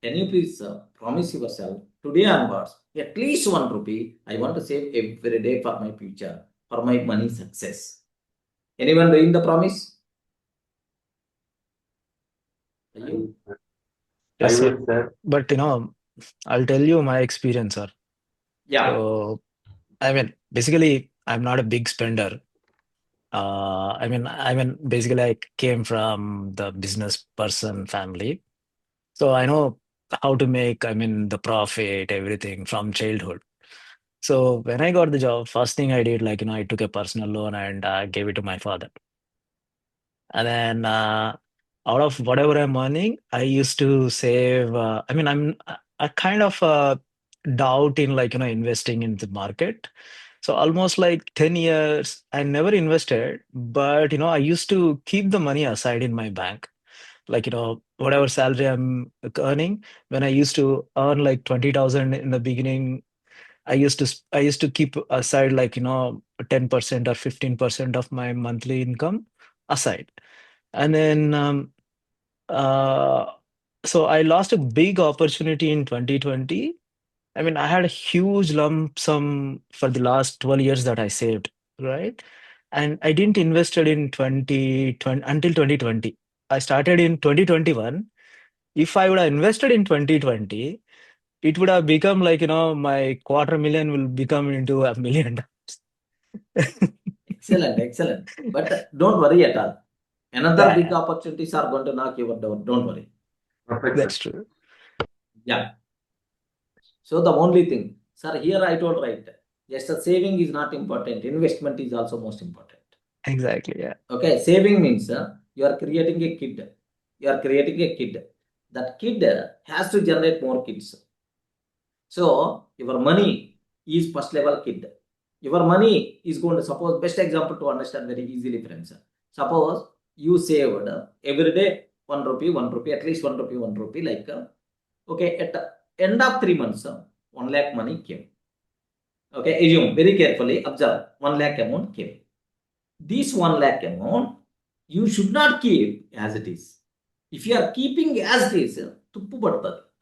A: Can you please promise yourself today onwards, at least 1 rupee, I want to save every day for my future, for my money success. Anyone doing the promise? Are you?
F: Yes,
E: I
F: sir.
E: will, sir.
F: But I'll tell you my experience, sir.
A: Yeah.
F: So, I mean, basically, I'm not a big spender. Basically, I came from the business person family, so I know how to make, the profit, everything from childhood. So when I got the job, first thing I did, I took a personal loan and gave it to my father. And then out of whatever I'm earning, I used to save. I kind of doubt in investing in the market. So almost like 10 years, I never invested, but I used to keep the money aside in my bank. Whatever salary I'm earning, when I used to earn like 20,000 in the beginning, I used to keep aside 10% or 15% of my monthly income aside. And then uh, so I lost a big opportunity in 2020. I mean, I had a huge lump sum for the last 12 years that I saved, right? And I didn't invest it in 2020 until 2020. I started in 2021. If I would have invested in 2020, it would have become my quarter million will become into $1 million.
A: Excellent. But don't worry at all. Another big
F: Yeah,
A: opportunities are going to knock your door. Don't worry.
E: Perfect,
F: that's
E: sir.
F: true.
A: Yeah. So the only thing, sir, here I told right. Just a saving is not important. Investment is also most important.
F: Exactly. Yeah.
A: Okay, saving means you are creating a kid. That kid has to generate more kids. So your money is first level kid. Your money is going to, suppose, best example to understand very easily, friends. Suppose you saved every day 1 rupee, 1 rupee, at least 1 rupee, 1 rupee, okay, at the end of 3 months, 1 lakh money came. Okay, assume very carefully, observe, 1 lakh amount came. This 1 lakh amount, you should not keep as it is. If you are keeping as it is,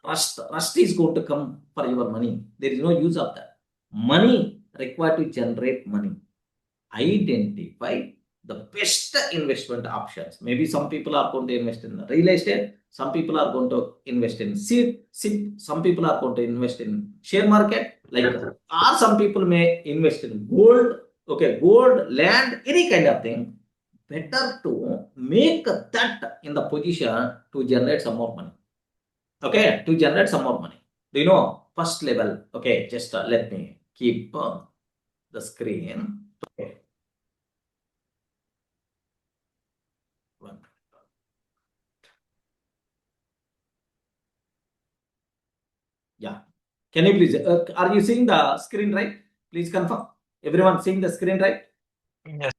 A: rust is going to come for your money. There is no use of that. Money required to generate money. Identify the best investment options. Maybe some people are going to invest in real estate. Some people are going to invest in seed. Some people are going to invest in share market. Or some people may invest in gold. Okay, gold, land, any kind of thing. Better to make that in the position to generate some more money. Okay, to generate some more money. Do you know first level? Okay, just let me keep the screen. Okay. Yeah. Can you please, are you seeing the screen right? Please confirm. Everyone seeing the screen right?
F: Yes.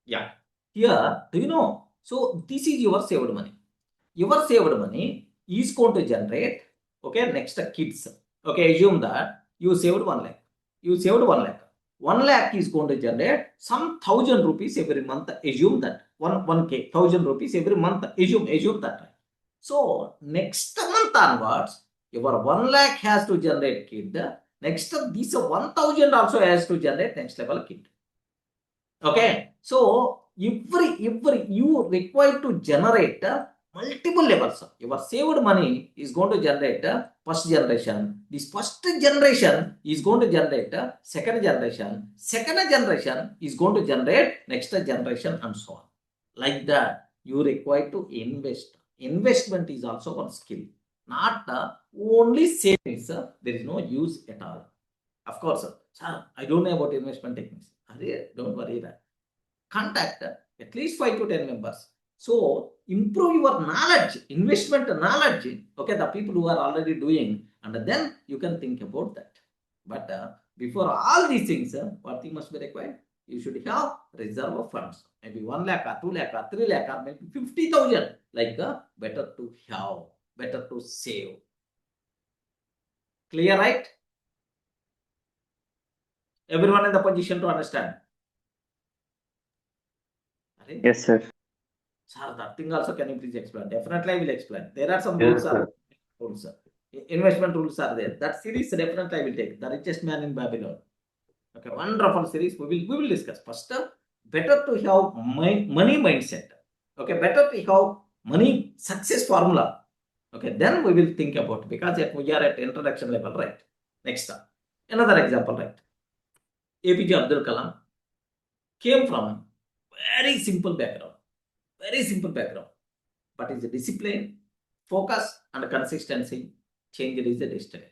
A: Yeah. Here, do you know, So this is your saved money. Your saved money is going to generate, okay, next kids. Okay, assume that you saved 1 lakh. You saved 1 lakh. 1 lakh is going to generate some 1,000 rupees every month. Assume that 1K, 1,000 rupees every month. Assume that. So next month onwards, your 1 lakh has to generate kid. Next, this 1,000 also has to generate next level kid. Okay, so every you require to generate multiple levels. Your saved money is going to generate first generation. This first generation is going to generate second generation. Second generation is going to generate next generation and so on. Like that, you require to invest. Investment is also one skill, not only savings. There is no use at all. Of course, sir, I don't know about investment techniques. Don't worry that. Contact at least 5 to 10 members. So improve your knowledge, investment knowledge. Okay, the people who are already doing, and then you can think about that. But before all these things, what thing must be required? You should have reserve of funds. Maybe 1 lakh or 2 lakh or 3 lakh or maybe 50,000. Like better to have, better to save. Clear, right? Everyone in the position to understand.
B: Yes, sir.
A: Sir, that thing also can you please explain? Definitely I will explain. There are some
E: Yes,
A: rules. Rules. Investment rules are there. That series definitely I will take. The Richest Man in Babylon. Okay, wonderful series. We will discuss. First, better to have money mindset. Okay, better to have money success formula. Okay, then we will think about, because we are at introduction level, right? Next, another example, right? APJ Abdul Kalam came from very simple background. Very simple background. But is a discipline, focus, and consistency change is the destiny.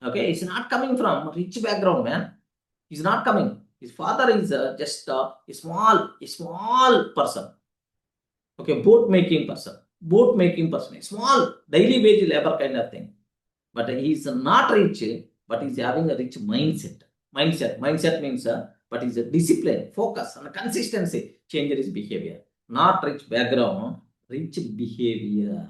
A: Okay, he's not coming from a rich background, man. He's not coming. His father is just a small person. Okay, boat making person, a small daily wage labor kind of thing. But he is not rich, but he's having a rich mindset. Mindset means, but is a discipline, focus, and consistency change his behavior. Not rich background, rich behavior.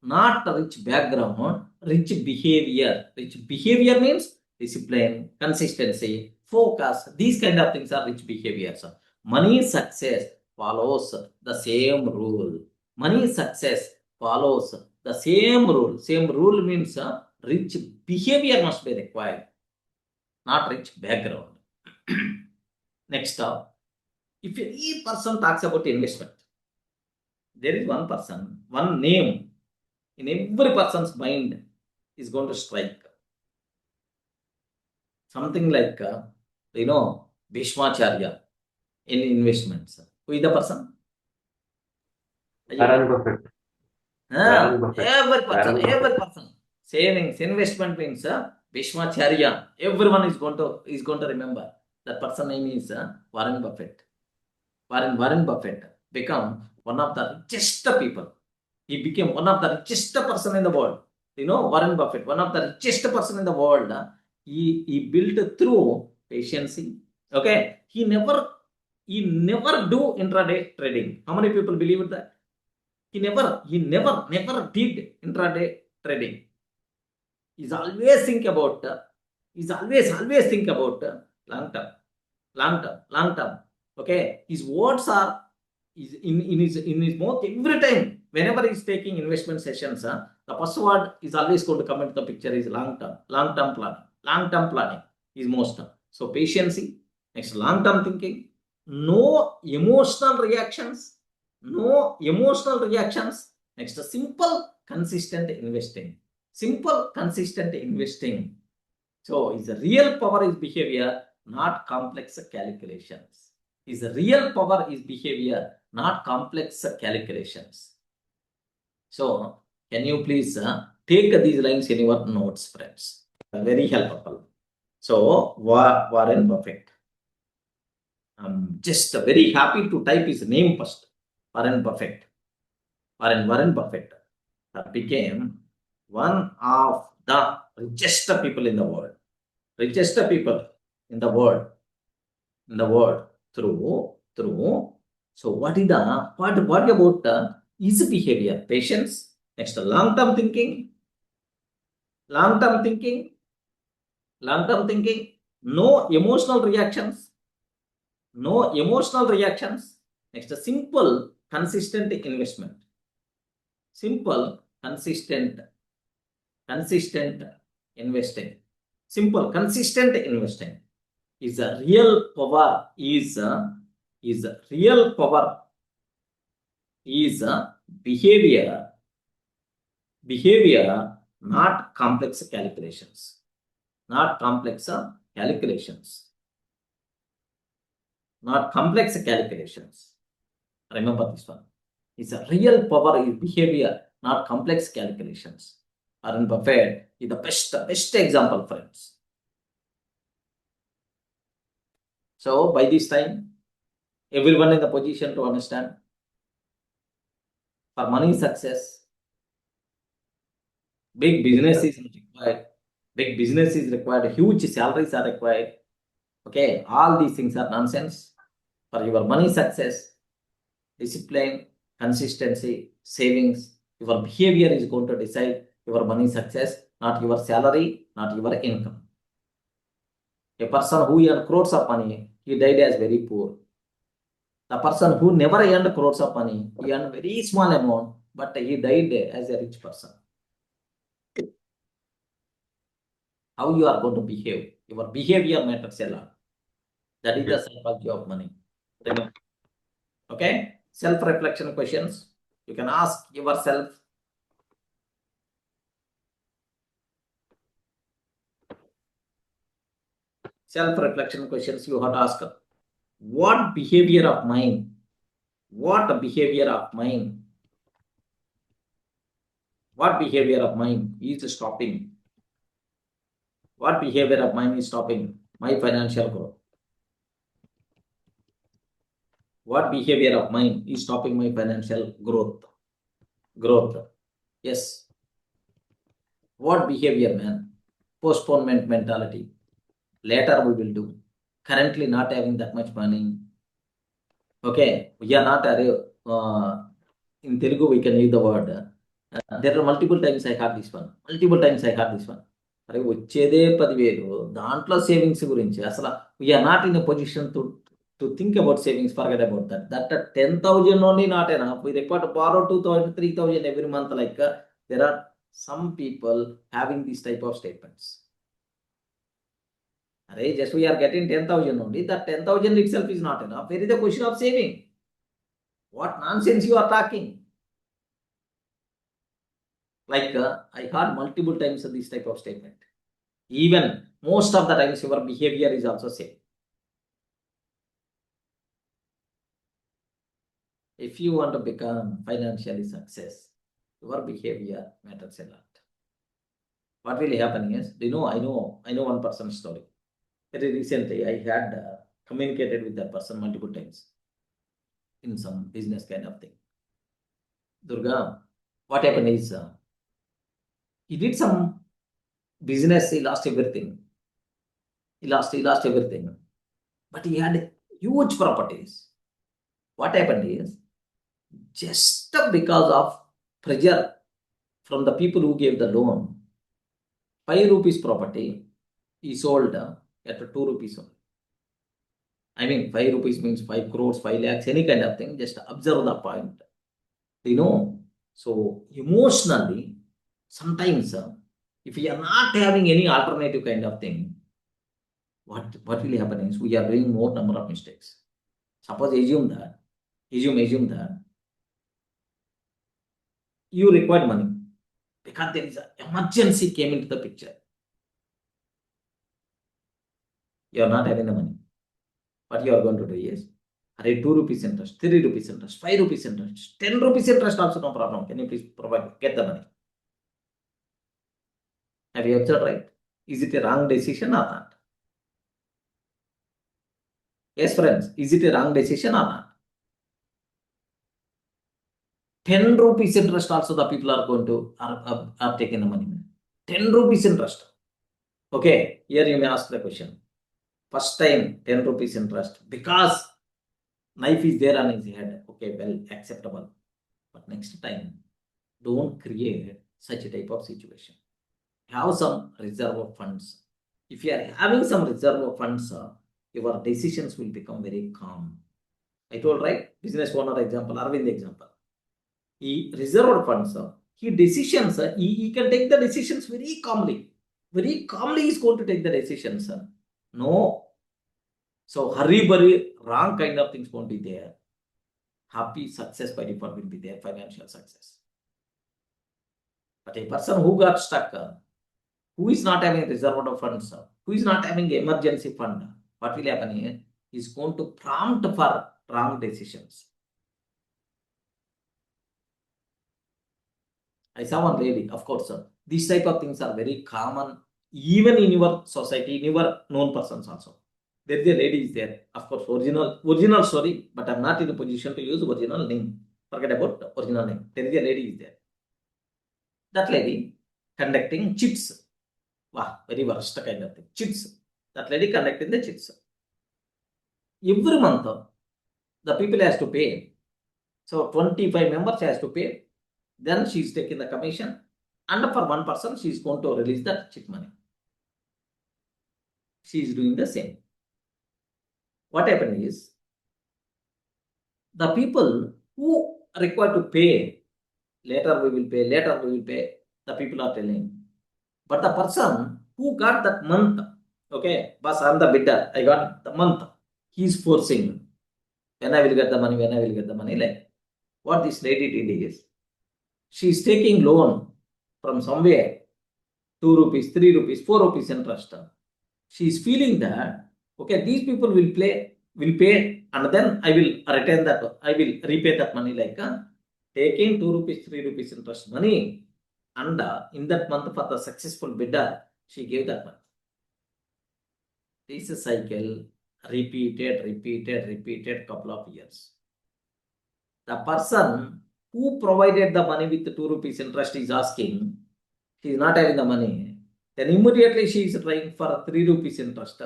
A: Not rich background, rich behavior. Rich behavior means discipline, consistency, focus. These kind of things are rich behaviors. Money success follows the same rule. Money success follows the same rule. Same rule means rich behavior must be required, not rich background. Next up, if any person talks about investment, there is one person, one name in every person's mind is going to strike. Something like, Bhishmacharya in investments. Who is the person?
E: Warren Buffett. Warren Buffett.
A: Every person. Savings, investment means Bhishmacharya. Everyone is going to remember. That person name is Warren Buffett. Warren Buffett become one of the richest people. He became one of the richest person in the world. Warren Buffett, one of the richest person in the world. He built through patience. Okay, he never do intraday trading. How many people believe that? He never did intraday trading. He's always think about long term. Okay, his words are in his mouth every time. Whenever he's taking investment sessions, the first word is always going to come into the picture is long term planning is most. So patience, next long term thinking, no emotional reactions. Next, simple consistent investing. So his real power is behavior, not complex calculations. His real power is behavior, not complex calculations. So can you please take these lines in your notes, friends? Very helpful. So Warren Buffett. I'm just very happy to type his name first. Warren Buffett. Warren Buffett became one of the richest people in the world. Richest people in the world through So what is the what about easy behavior? Patience. Next, long-term thinking. Long-term thinking. Long-term thinking. No emotional reactions. No emotional reactions. Next, simple, consistent investment. Simple, consistent investing. Simple, consistent investing is a real power. Is real power. Is behavior. Behavior, not complex calculations. Not complex calculations. Not complex calculations. Remember this one. It's a real power is behavior, not complex calculations. Warren Buffett is the best example, friends. So by this time, everyone in the position to understand. For money success, big business is required. Big business is required. Huge salaries are required. Okay, all these things are nonsense. For your money success, discipline, consistency, savings, your behavior is going to decide your money success, not your salary, not your income. A person who earned crores of money, he died as very poor. The person who never earned crores of money, he earned very small amount, but he died as a rich person. How you are going to behave? Your behavior matters a lot. That is the psychology of money. Remember. Okay? Self-reflection questions. You can ask yourself. Self-reflection questions you have to ask. What behavior of mine? What behavior of mine? What behavior of mine is stopping? What behavior of mine is stopping my financial growth? What behavior of mine is stopping my financial growth? Yes. What behavior, man? Postponement mentality. Later we will do. Currently not having that much money. Okay, we are not in Telugu we can use the word. There are multiple times I had this one. అరే వచ్చేదే 10,000 దాంట్లో savings గురించి అసలు we are not in a position to think about savings, forget about that 10,000 only not enough. We require to borrow 2,000 3,000 every month. Like there are some people having this type of statements. Array, just we are getting 10,000 only, that 10,000 itself is not enough. Where is the question of saving? What nonsense you are talking? Like I heard multiple times this type of statement. Even most of the times your behavior is also same. If you want to become financially success, your behavior matters a lot. What really happening is, I know one person's story. Very recently, I had communicated with that person multiple times in some business kind of thing. Durga, what happened is, he did some business, he lost everything. He lost everything. But he had huge properties. What happened is, just because of pressure from the people who gave the loan, 5 rupees property, he sold at 2 rupees only. I mean, 5 rupees means 5 crores, 5 lakhs, any kind of thing. Just observe the point. So emotionally, sometimes if we are not having any alternative kind of thing, what will happen is we are doing more number of mistakes. Suppose assume that you require money because there is an emergency came into the picture. You are not having the money. What you are going to do is, 2 rupees interest, 3 rupees interest, 5 rupees interest, 10 rupees interest also no problem. Can you please get the money? Have you observed, right? Is it a wrong decision or not? Yes, friends, is it a wrong decision or not? 10 rupees interest also the people are going to are taking the money. 10 rupees interest. Okay, here you may ask the question. First time 10 rupees interest because knife is there on his head. Okay, well, acceptable. But next time, don't create such a type of situation. Have some reserve of funds. If you are having some reserve of funds, your decisions will become very calm. I told, right? Business owner example, Arvind example. He reserved funds. He decisions. He can take the decisions very calmly. Very calmly he is going to take the decisions. No. So hurry, wrong kind of things won't be there. Happy success by default will be there, financial success. But a person who got stuck, who is not having reserve of funds, who is not having emergency fund, what will happen here? He is going to prompt for wrong decisions. I saw one lady, of course, these type of things are very common, even in your society, in your known persons also. There is a lady is there, of course, original story, but I'm not in a position to use original name. Forget about the original name. There is a lady is there. That lady conducting chits. Wow, very worst kind of thing. Chits. That lady conducting the chits. Every month, the people has to pay. So 25 members has to pay. Then she is taking the commission. And for one person, she is going to release that chit money. She is doing the same. What happened is, the people who require to pay, later we will pay, the people are telling. But the person who got that month, okay, boss, I'm the bidder, I got the month, he is forcing. When I will get the money, like what this lady did is, she is taking loan from somewhere, 2 rupees, 3 rupees, 4 rupees interest. She is feeling that, okay, these people will pay, and then I will return that, I will repay that money, like taking 2 rupees, 3 rupees interest money, and in that month for the successful bidder, she gave that money. This is a cycle repeated couple of years. The person who provided the money with 2 rupees interest is asking, she is not having the money. Then immediately she is trying for 3 rupees interest.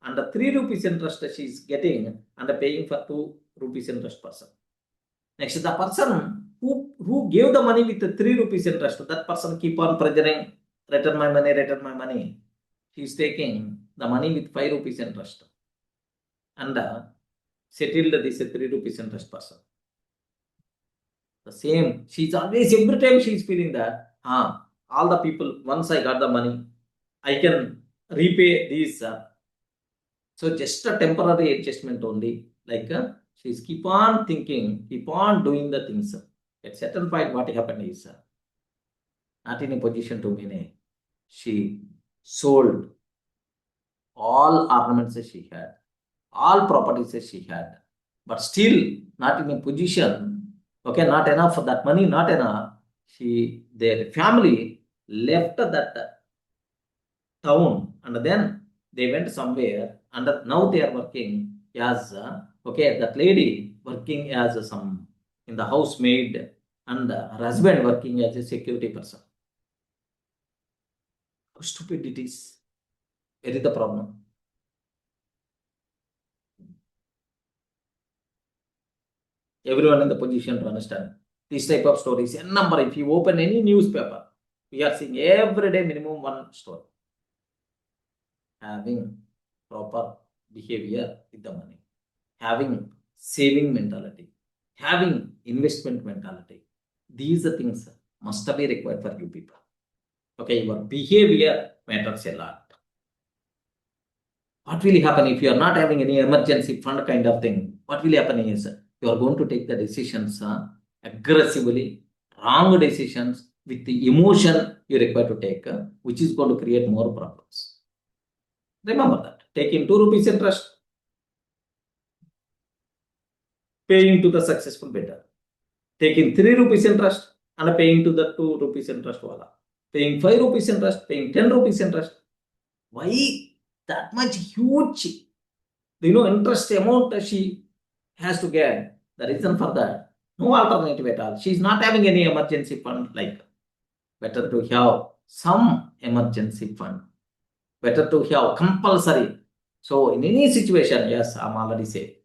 A: And the 3 rupees interest she is getting and paying for 2 rupees interest person. Next, the person who gave the money with the 3 rupees interest, that person keep on pressuring, return my money. He is taking the money with 5 rupees interest. And settled this 3 rupees interest person. The same, she's always, every time she is feeling that, all the people, once I got the money, I can repay these. So just a temporary adjustment only, like she's keep on thinking, keep on doing the things. At certain point, what happened is, not in a position to manage. She sold all ornaments that she had, all properties that she had, but still not in a position, okay, not enough for that money, not enough. Their family left that town, and then they went somewhere, and now they are working as, okay, that lady working as some in the housemaid, and her husband working as a security person. How stupid it is. Where is the problem? Everyone in the position to understand this type of stories. A number, if you open any newspaper, we are seeing every day minimum one story. Having proper behavior with the money, having saving mentality, having investment mentality. These are things must be required for you people. Okay, your behavior matters a lot. What will happen if you are not having any emergency fund kind of thing? What will happen is, you are going to take the decisions aggressively, wrong decisions with the emotion you require to take, which is going to create more problems. Remember that. Taking 2 rupees interest, paying to the successful bidder. Taking 3 rupees interest and paying to the 2 rupees interest wala. Paying 5 rupees interest, paying 10 rupees interest. Why that much huge, interest amount she has to get? The reason for that, no alternative at all. She is not having any emergency fund, like better to have some emergency fund. Better to have compulsory. So in any situation, yes, I'm already safe.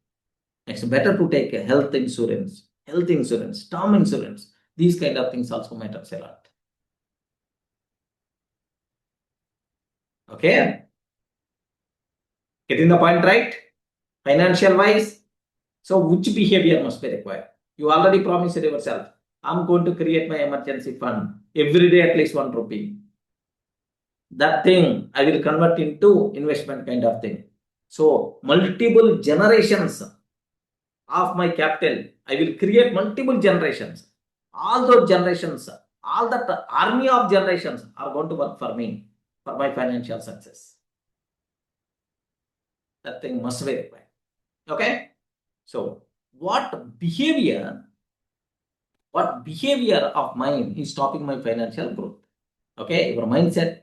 A: Next, better to take a health insurance, term insurance. These kind of things also matters a lot. Okay? Getting the point right? Financial wise. So which behavior must be required? You already promised yourself, I'm going to create my emergency fund every day at least 1 rupee. That thing I will convert into investment kind of thing. So multiple generations of my capital, I will create multiple generations. All those generations, all that army of generations are going to work for me, for my financial success. That thing must be required. Okay? So what behavior of mine is stopping my financial growth? Okay, your mindset,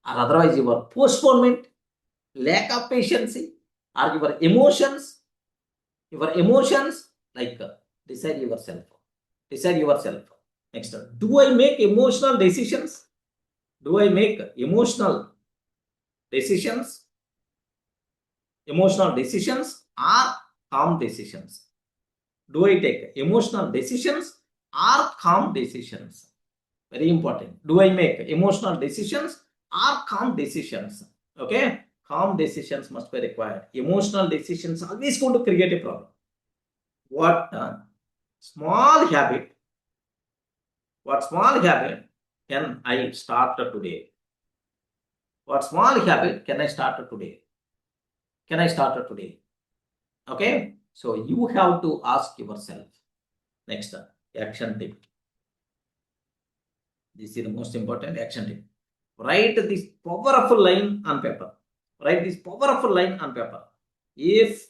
A: or otherwise your postponement, lack of patience, or your emotions, like decide yourself. Next, do I make emotional decisions? Emotional decisions or calm decisions? Do I take emotional decisions or calm decisions? Very important. Do I make emotional decisions or calm decisions? Okay, calm decisions must be required. Emotional decisions always going to create a problem. What small habit can I start today? What small habit can I start today? Okay, so you have to ask yourself. Next, action tip. This is the most important action tip. Write this powerful line on paper. If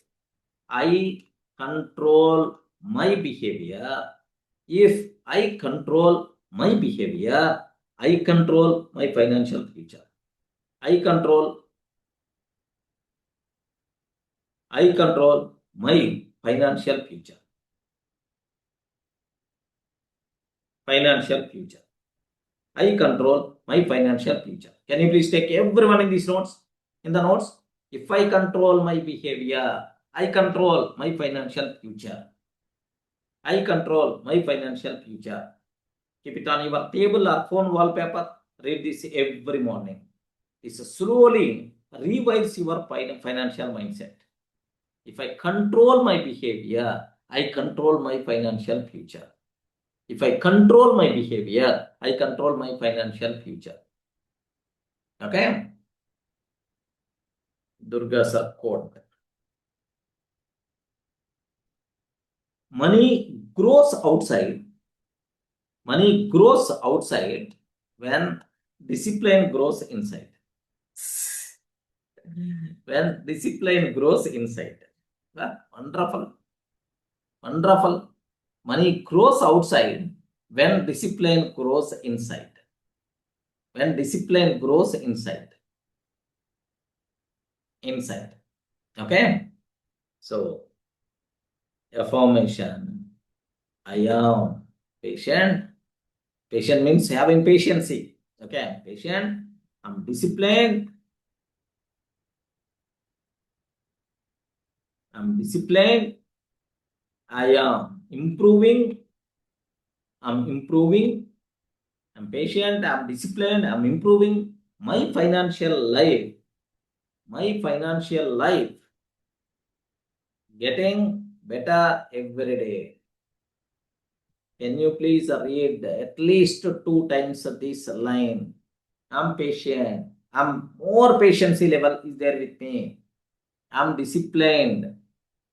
A: I control my behavior, I control my financial future. I control my financial future. I control my financial future. Can you please take everyone in these notes? If I control my behavior, I control my financial future. Keep it on your table or phone wallpaper. Read this every morning. This slowly revise your financial mindset. If I control my behavior, I control my financial future. If I control my behavior, I control my financial future. Okay? Durga's quote. Money grows outside when discipline grows inside. Wonderful. Money grows outside when discipline grows inside. Okay? So, affirmation. I am patient. Patient means having patience. Okay, patient. I'm disciplined. I am improving. I'm patient. I'm disciplined. I'm improving. My financial life getting better every day. Can you please read at least 2 times this line? I'm patient. More patience level is there with me. I'm disciplined.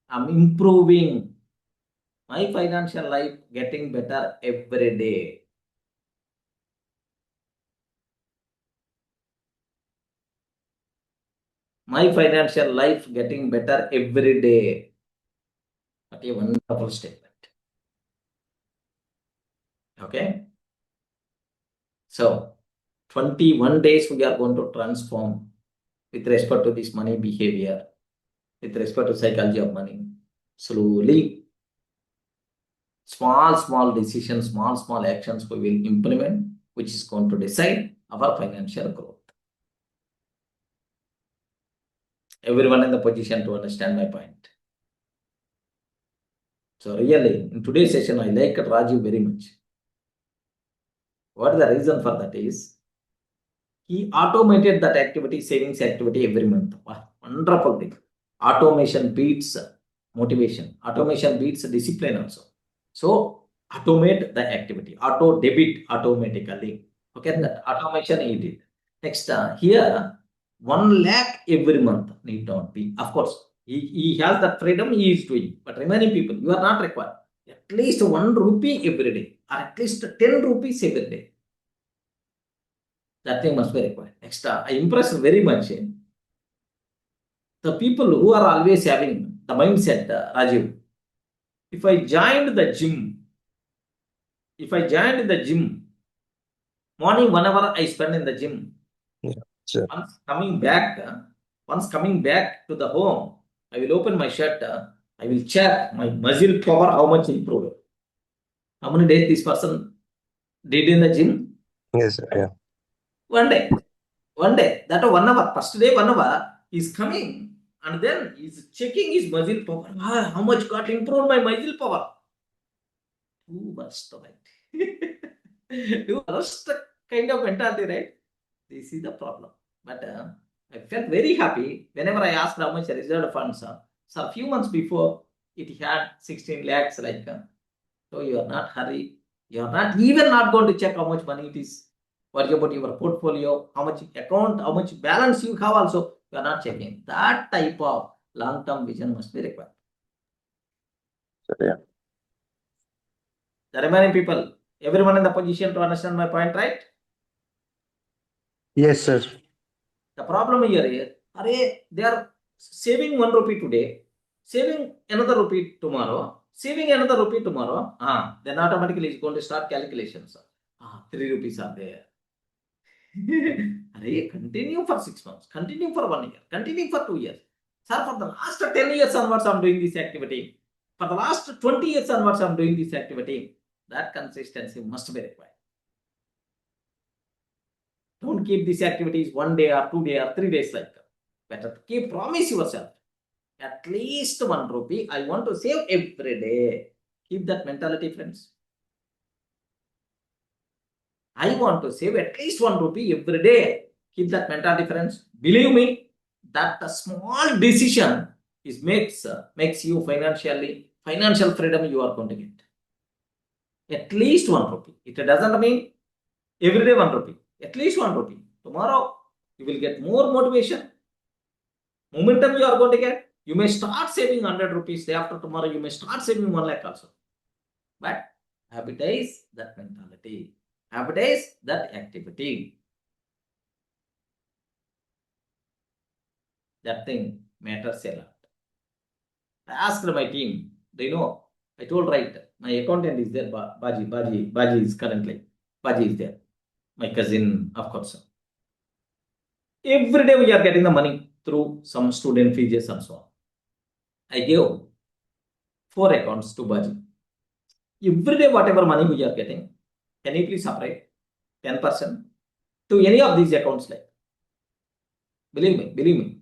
A: I'm improving. My financial life getting better every day. My financial life getting better every day. What a wonderful statement. Okay. So, 21 days we are going to transform with respect to this money behavior, with respect to psychology of money. Slowly, small decisions, small actions we will implement, which is going to decide our financial growth. Everyone in the position to understand my point. So really, in today's session, I like Rajiv very much. What the reason for that is, he automated that activity, savings activity every month. Wow, wonderful thing. Automation beats motivation. Automation beats discipline also. So automate the activity. Auto debit automatically. Okay, that automation he did. Next, here 1 lakh every month need not be. Of course, he has that freedom he is doing. But remaining people, you are not required. At least 1 rupee every day, or at least 10 rupees every day. That thing must be required. Next, I impressed very much the people who are always having the mindset, Rajiv. If I joined the gym, morning, whenever I spend in the gym,
G: Sure.
A: once coming back to the home, I will open my shirt, I will check my muscle power, how much improved. How many days this person did in the gym?
G: Yes, sir. Yeah.
A: One day, that 1 hour, first day 1 hour, is coming and then he's checking his muscle power. How much got improved my muscle power? Too worst, right? Too worst kind of mentality, right? This is the problem. But I felt very happy whenever I asked how much reserved funds. So a few months before, it had 16 lakhs. Like, so you are not hurry. You are not even not going to check how much money it is. Worry about your portfolio, how much account, how much balance you have. Also, you are not checking. That type of long-term vision must be required.
G: So, yeah.
A: The remaining people, everyone in the position to understand my point, right?
H: Yes, sir.
A: The problem here is, they are saving 1 rupee today, saving another rupee tomorrow, saving another rupee tomorrow. Then automatically it's going to start calculations. 3 rupees are there. Continue for 6 months, continue for 1 year, continue for 2 years. Sir, for the last 10 years onwards, I'm doing this activity. For the last 20 years onwards, I'm doing this activity. That consistency must be required. Don't keep these activities 1 day or 2 days or 3 days like that. Better keep promise yourself. At least 1 rupee I want to save every day. Keep that mentality, friends. I want to save at least 1 rupee every day. Keep that mentality, friends. Believe me, that the small decision is makes you financial freedom you are going to get. At least 1 rupee. It doesn't mean every day 1 rupee. At least 1 rupee. Tomorrow you will get more motivation. Momentum you are going to get. You may start saving 100 rupees. Day after tomorrow, you may start saving 1 lakh also. But habitize that mentality. Habitize that activity. That thing matters a lot. I asked my team, they know. I told, right, my accountant is there, Baji is currently. Baji is there. My cousin, of course. Every day we are getting the money through some student fees and so on. I gave 4 accounts to Baji. Every day, whatever money we are getting, can you please separate 10% to any of these accounts? Like, believe me.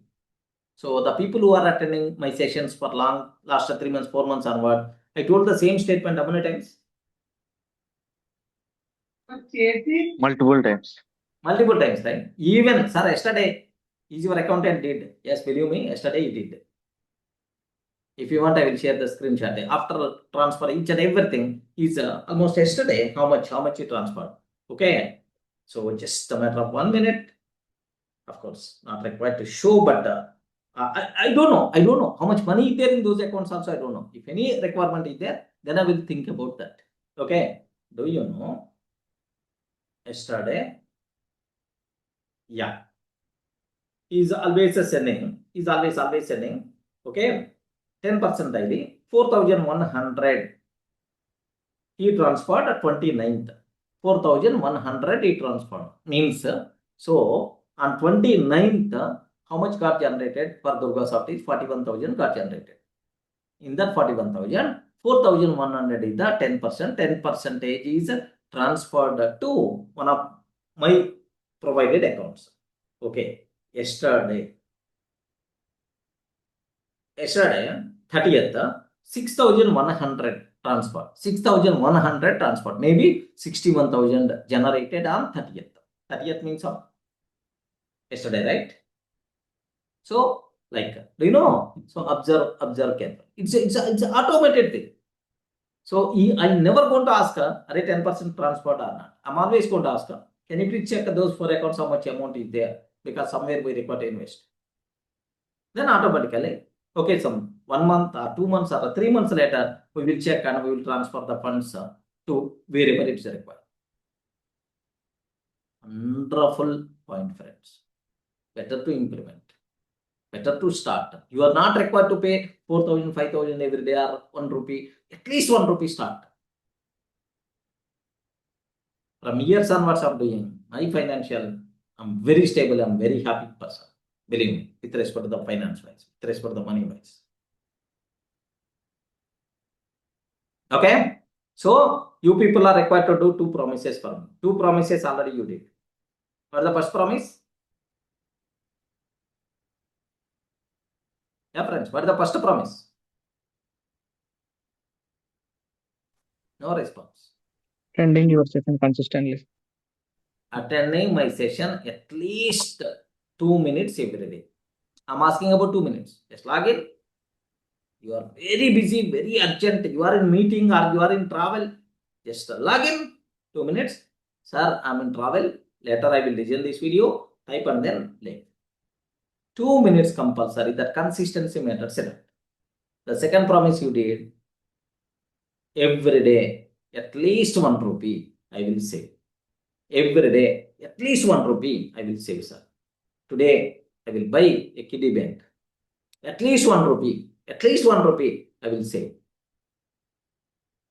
A: So the people who are attending my sessions for last 3 months, 4 months onward, I told the same statement how many times?
B: Multiple times.
A: Multiple times, right? Even, sir, yesterday, is your accountant did? Yes, believe me, yesterday he did. If you want, I will share the screenshot. After transfer each and everything, is almost yesterday, how much you transferred. Okay. So just a matter of 1 minute. Of course, not required to show, but I don't know how much money is there in those accounts also. I don't know. If any requirement is there, then I will think about that. Okay. Do you know? Yesterday, yeah, is always sending. Okay. 10% daily, 4,100. He transferred at 29th. 4,100 he transferred. Means, so on 29th, how much got generated for DURGASOFT is 41,000 got generated. In that 41,000, 4,100 is the 10%. 10% is transferred to one of my provided accounts. Okay. Yesterday, 30th, 6,100 transport. 6,100 transport. Maybe 61,000 generated on 30th. 30th means of yesterday, right? So, like, do you know? So observe carefully. It's an automated thing. So I'm never going to ask her, are 10% transport or not? I'm always going to ask her, can you please check those 4 accounts, how much amount is there? Because somewhere we require to invest. Then automatically, okay, some 1 month or 2 months or 3 months later, we will check and we will transfer the funds to wherever it's required. Wonderful point, friends. Better to implement. Better to start. You are not required to pay 4,000, 5,000 every day or 1 rupee. At least 1 rupee start. From years onwards I'm doing my financial, I'm very stable, I'm very happy person. Believe me, with respect to the finance wise, with respect to the money wise. Okay? So, you people are required to do 2 promises for me. 2 promises already you did. What is the first promise? Yeah, friends, what is the first promise? No response.
C: Attending your session consistently.
A: Attending my session at least 2 minutes every day. I'm asking about 2 minutes. Just log in. You are very busy, very urgent. You are in meeting or you are in travel. Just log in. 2 minutes. Sir, I'm in travel. Later I will listen this video. Type and then link. 2 minutes compulsory. That consistency matters. The second promise you did, every day, at least 1 rupee, I will save. Every day, at least 1 rupee, I will save, sir. Today, I will buy a kiddie bank. At least 1 rupee. At least 1 rupee, I will save.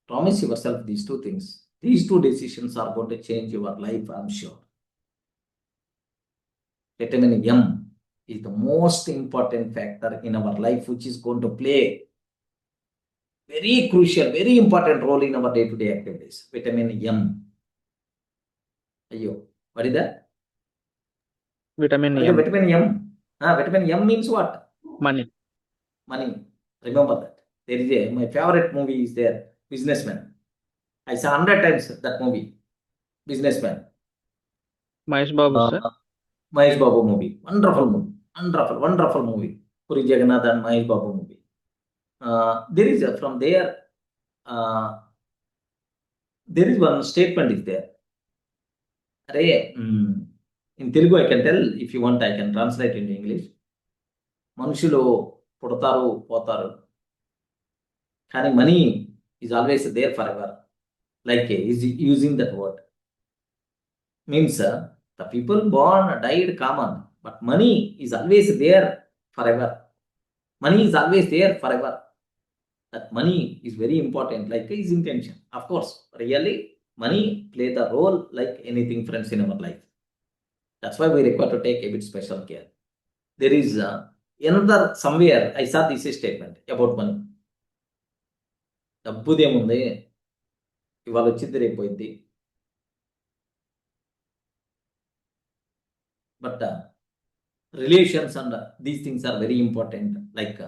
A: Promise yourself these 2 things. These 2 decisions are going to change your life, I'm sure. Vitamin M is the most important factor in our life, which is going to play very crucial, very important role in our day-to-day activities. Vitamin M. Ayo, what is that?
C: Vitamin
A: What is
C: M.
A: vitamin M? Vitamin M means what?
C: Money.
A: Money. Remember that. There is my favorite movie is there, Businessman. I saw 100 times that movie, Businessman.
C: Mahesh Babu, sir.
A: Mahesh Babu movie. Wonderful movie. Wonderful movie. Puri Jagannath and Mahesh Babu movie. There is from there, there is one statement is there. In Telugu I can tell, if you want I can translate into English. మనుషులు పుడతారు పోతారు కానీ money is always there forever. Like is using that word. Means the people born died common, but money is always there forever. Money is always there forever. That money is very important, like his intention. Of course, really, money play the role like anything, friends, in our life. That's why we require to take a bit special care. There is another somewhere I saw this statement about money. డబ్బుదేముంది ఇవాళ వచ్చింది రేపు పోయింది. But relations and these things are very important. Like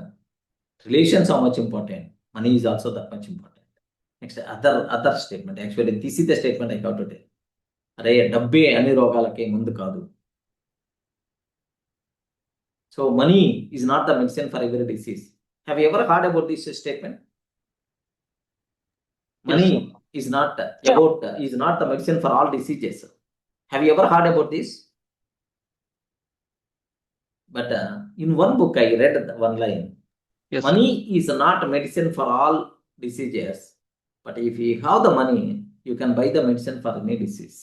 A: relations are much important. Money is also that much important. Next, other statement. Actually, this is the statement I got today. అరే డబ్బే అన్ని రోగాలకి ముందు కాదు. So money is not the medicine for every disease. Have you ever heard about this statement? Money is not the medicine for all diseases. Have you ever heard about this? But in one book I read one line.
C: Yes.
A: Money is not medicine for all diseases, but if you have the money, you can buy the medicine for any disease.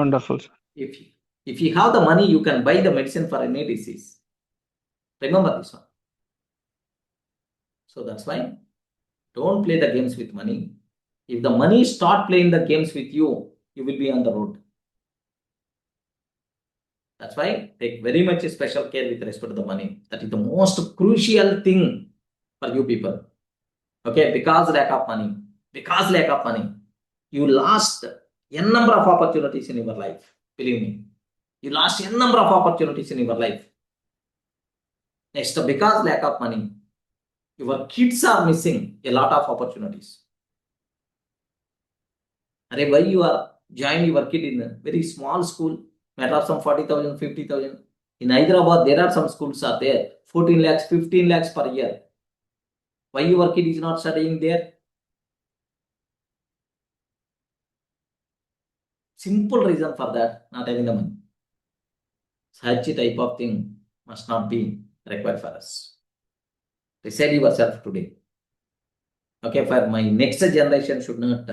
C: Wonderful, sir.
A: If you have the money, you can buy the medicine for any disease. Remember this one. So that's why don't play the games with money. If the money start playing the games with you, you will be on the road. That's why take very much special care with respect to the money. That is the most crucial thing for you people. Okay, because lack of money, you lost n number of opportunities in your life. Believe me, you lost n number of opportunities in your life. Next, because lack of money, your kids are missing a lot of opportunities. Arey, why you are joining your kid in a very small school, matter of some 40,000, 50,000. In Hyderabad, there are some schools are there, 14 lakhs, 15 lakhs per year. Why your kid is not studying there? Simple reason for that, not having the money. Such a type of thing must not be required for us. Decide yourself today. Okay, for my next generation should not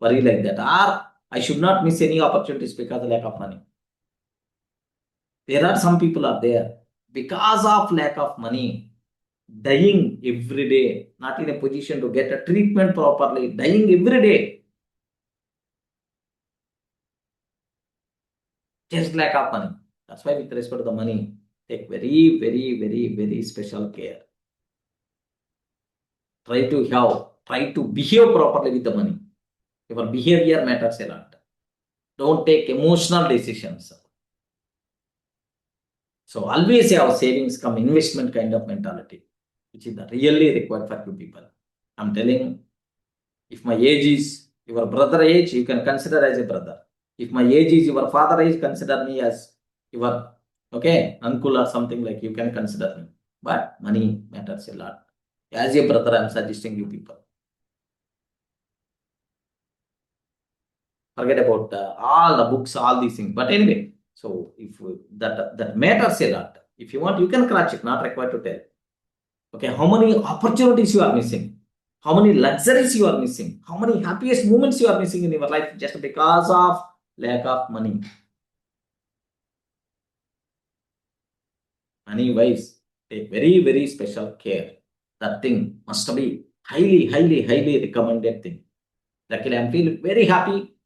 A: worry like that. Or I should not miss any opportunities because of lack of money. There are some people are there because of lack of money, dying every day, not in a position to get a treatment properly, dying every day. Just lack of money. That's why with respect to the money, take very, very, very, very special care. Try to behave properly with the money. Your behavior matters a lot. Don't take emotional decisions. So always have savings come investment kind of mentality, which is really required for you people. I'm telling, if my age is your brother age, you can consider as a brother. If my age is your father age, consider me as your uncle or something like you can consider me. But money matters a lot. As a brother, I'm suggesting you people. Forget about all the books, all these things. But anyway, so if that matters a lot. If you want, you can crunch it, not required to tell. Okay, how many opportunities you are missing? How many luxuries you are missing? How many happiest moments you are missing in your life just because of lack of money? Money wise, take very, very special care. That thing must be highly, highly, highly recommended thing. Luckily, I'm feeling very happy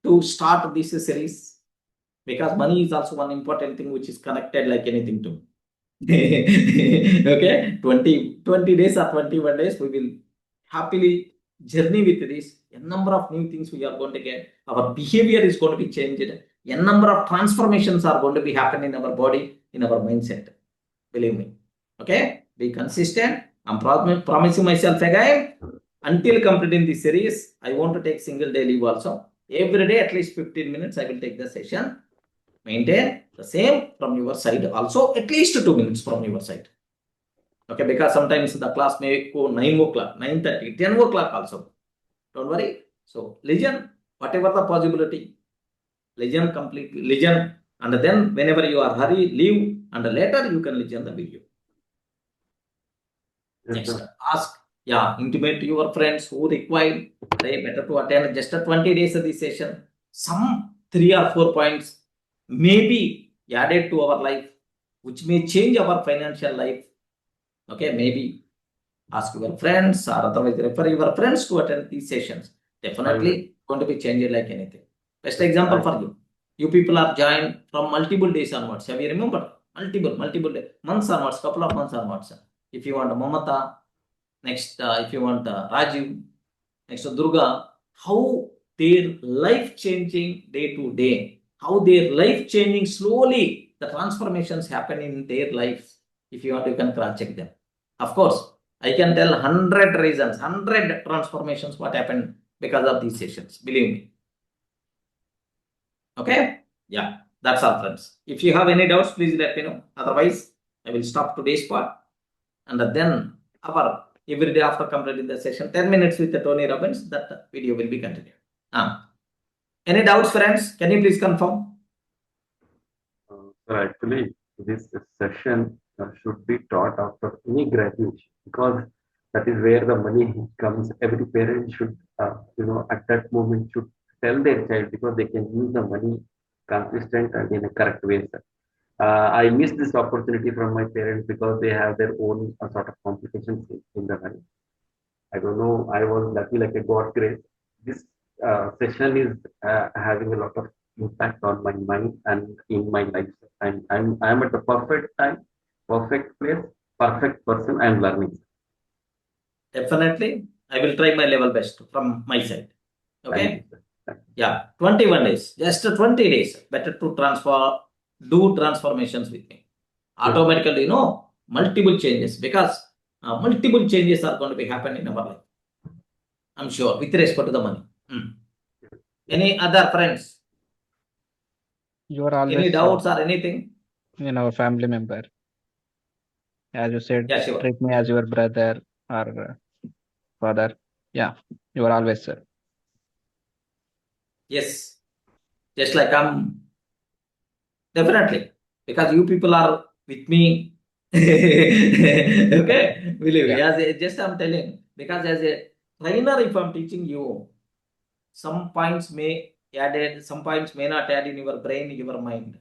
A: to start this series because money is also one important thing which is connected like anything to me. Okay, 20 days or 21 days, we will happily journey with this. A number of new things we are going to get. Our behavior is going to be changed. A number of transformations are going to be happening in our body, in our mindset. Believe me. Okay, be consistent. I'm promising myself again. Until completing this series, I want to take single day leave also. Every day, at least 15 minutes, I will take the session. Maintain the same from your side also, at least 2 minutes from your side. Okay, because sometimes the class may go 9 o'clock, 9:30, 10 o'clock also. Don't worry. So, listen, whatever the possibility, listen completely, listen, and then whenever you are hurry, leave, and later you can listen the video. Next, ask, intimate to your friends who require, they better to attend just 20 days of this session. Some 3 or 4 points may be added to our life, which may change our financial life. Okay, maybe ask your friends or otherwise refer your friends to attend these sessions. Definitely going to be changed like anything. Best example for you. You people are joined from multiple days onwards. Have you remembered? Multiple days, months onwards, couple of months onwards. If you want Mamata, next if you want Rajiv, next Durga, how their life changing day to day, how their life changing slowly, the transformations happen in their lives. If you want, you can cross check them. Of course, I can tell 100 reasons, 100 transformations what happened because of these sessions. Believe me. Okay? Yeah, that's all, friends. If you have any doubts, please let me know. Otherwise, I will stop today's part. And then every day after completing the session, 10 minutes with the Tony Robbins, that video will be continued. Any doubts, friends? Can you please confirm?
E: Actually, this session should be taught after any graduation because that is where the money comes. Every parent should, at that moment should tell their child because they can use the money consistent and in a correct way. I missed this opportunity from my parents because they have their own sort of complications in the money. I don't know. I was lucky like a God grace. This session is having a lot of impact on my mind and in my life. I'm at the perfect time, perfect place, perfect person. I'm learning.
A: Definitely, I will try my level best from my side. Okay.
E: Thank you,
A: yeah, 21 days, just 20 days. Better to do transformations with me. Automatically, multiple changes because multiple changes are going to be happening in our life. I'm sure, with respect to the money. Any other friends?
C: You are
A: Any
C: always
A: doubts or anything?
C: our family member. As you said,
A: Yeah, sure.
C: treat me as your brother or father. Yeah, you are always, sir.
A: Yes. Just like I'm definitely, because you people are with me. Okay, believe me. Just I'm telling, because as a trainer, if I'm teaching you, some points may added, some points may not add in your brain, your mind.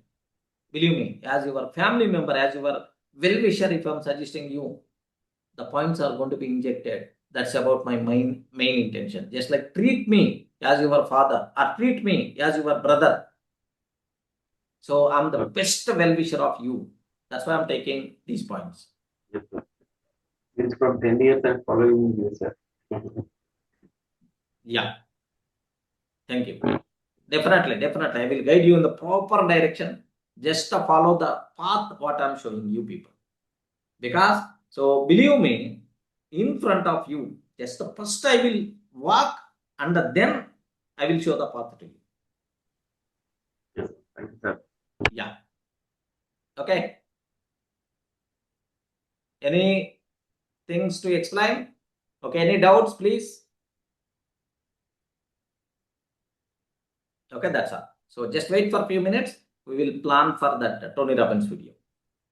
A: Believe me, as your family member, as your well-wisher, if I'm suggesting you, the points are going to be injected. That's about my main intention. Just like treat me as your father or treat me as your brother. So I'm the best well-wisher of you. That's why I'm taking these points.
E: Yes, sir. It's from 10 years and following you, sir.
A: Yeah. Thank you. Definitely. I will guide you in the proper direction. Just to follow the path what I'm showing you people. Because, so believe me, in front of you, just the first I will walk and then I will show the path to you.
E: Yes, thank you, sir.
A: Yeah. Okay. Any things to explain? Okay. Any doubts, please? Okay, that's all. So just wait for a few minutes. We will plan for that Tony Robbins video.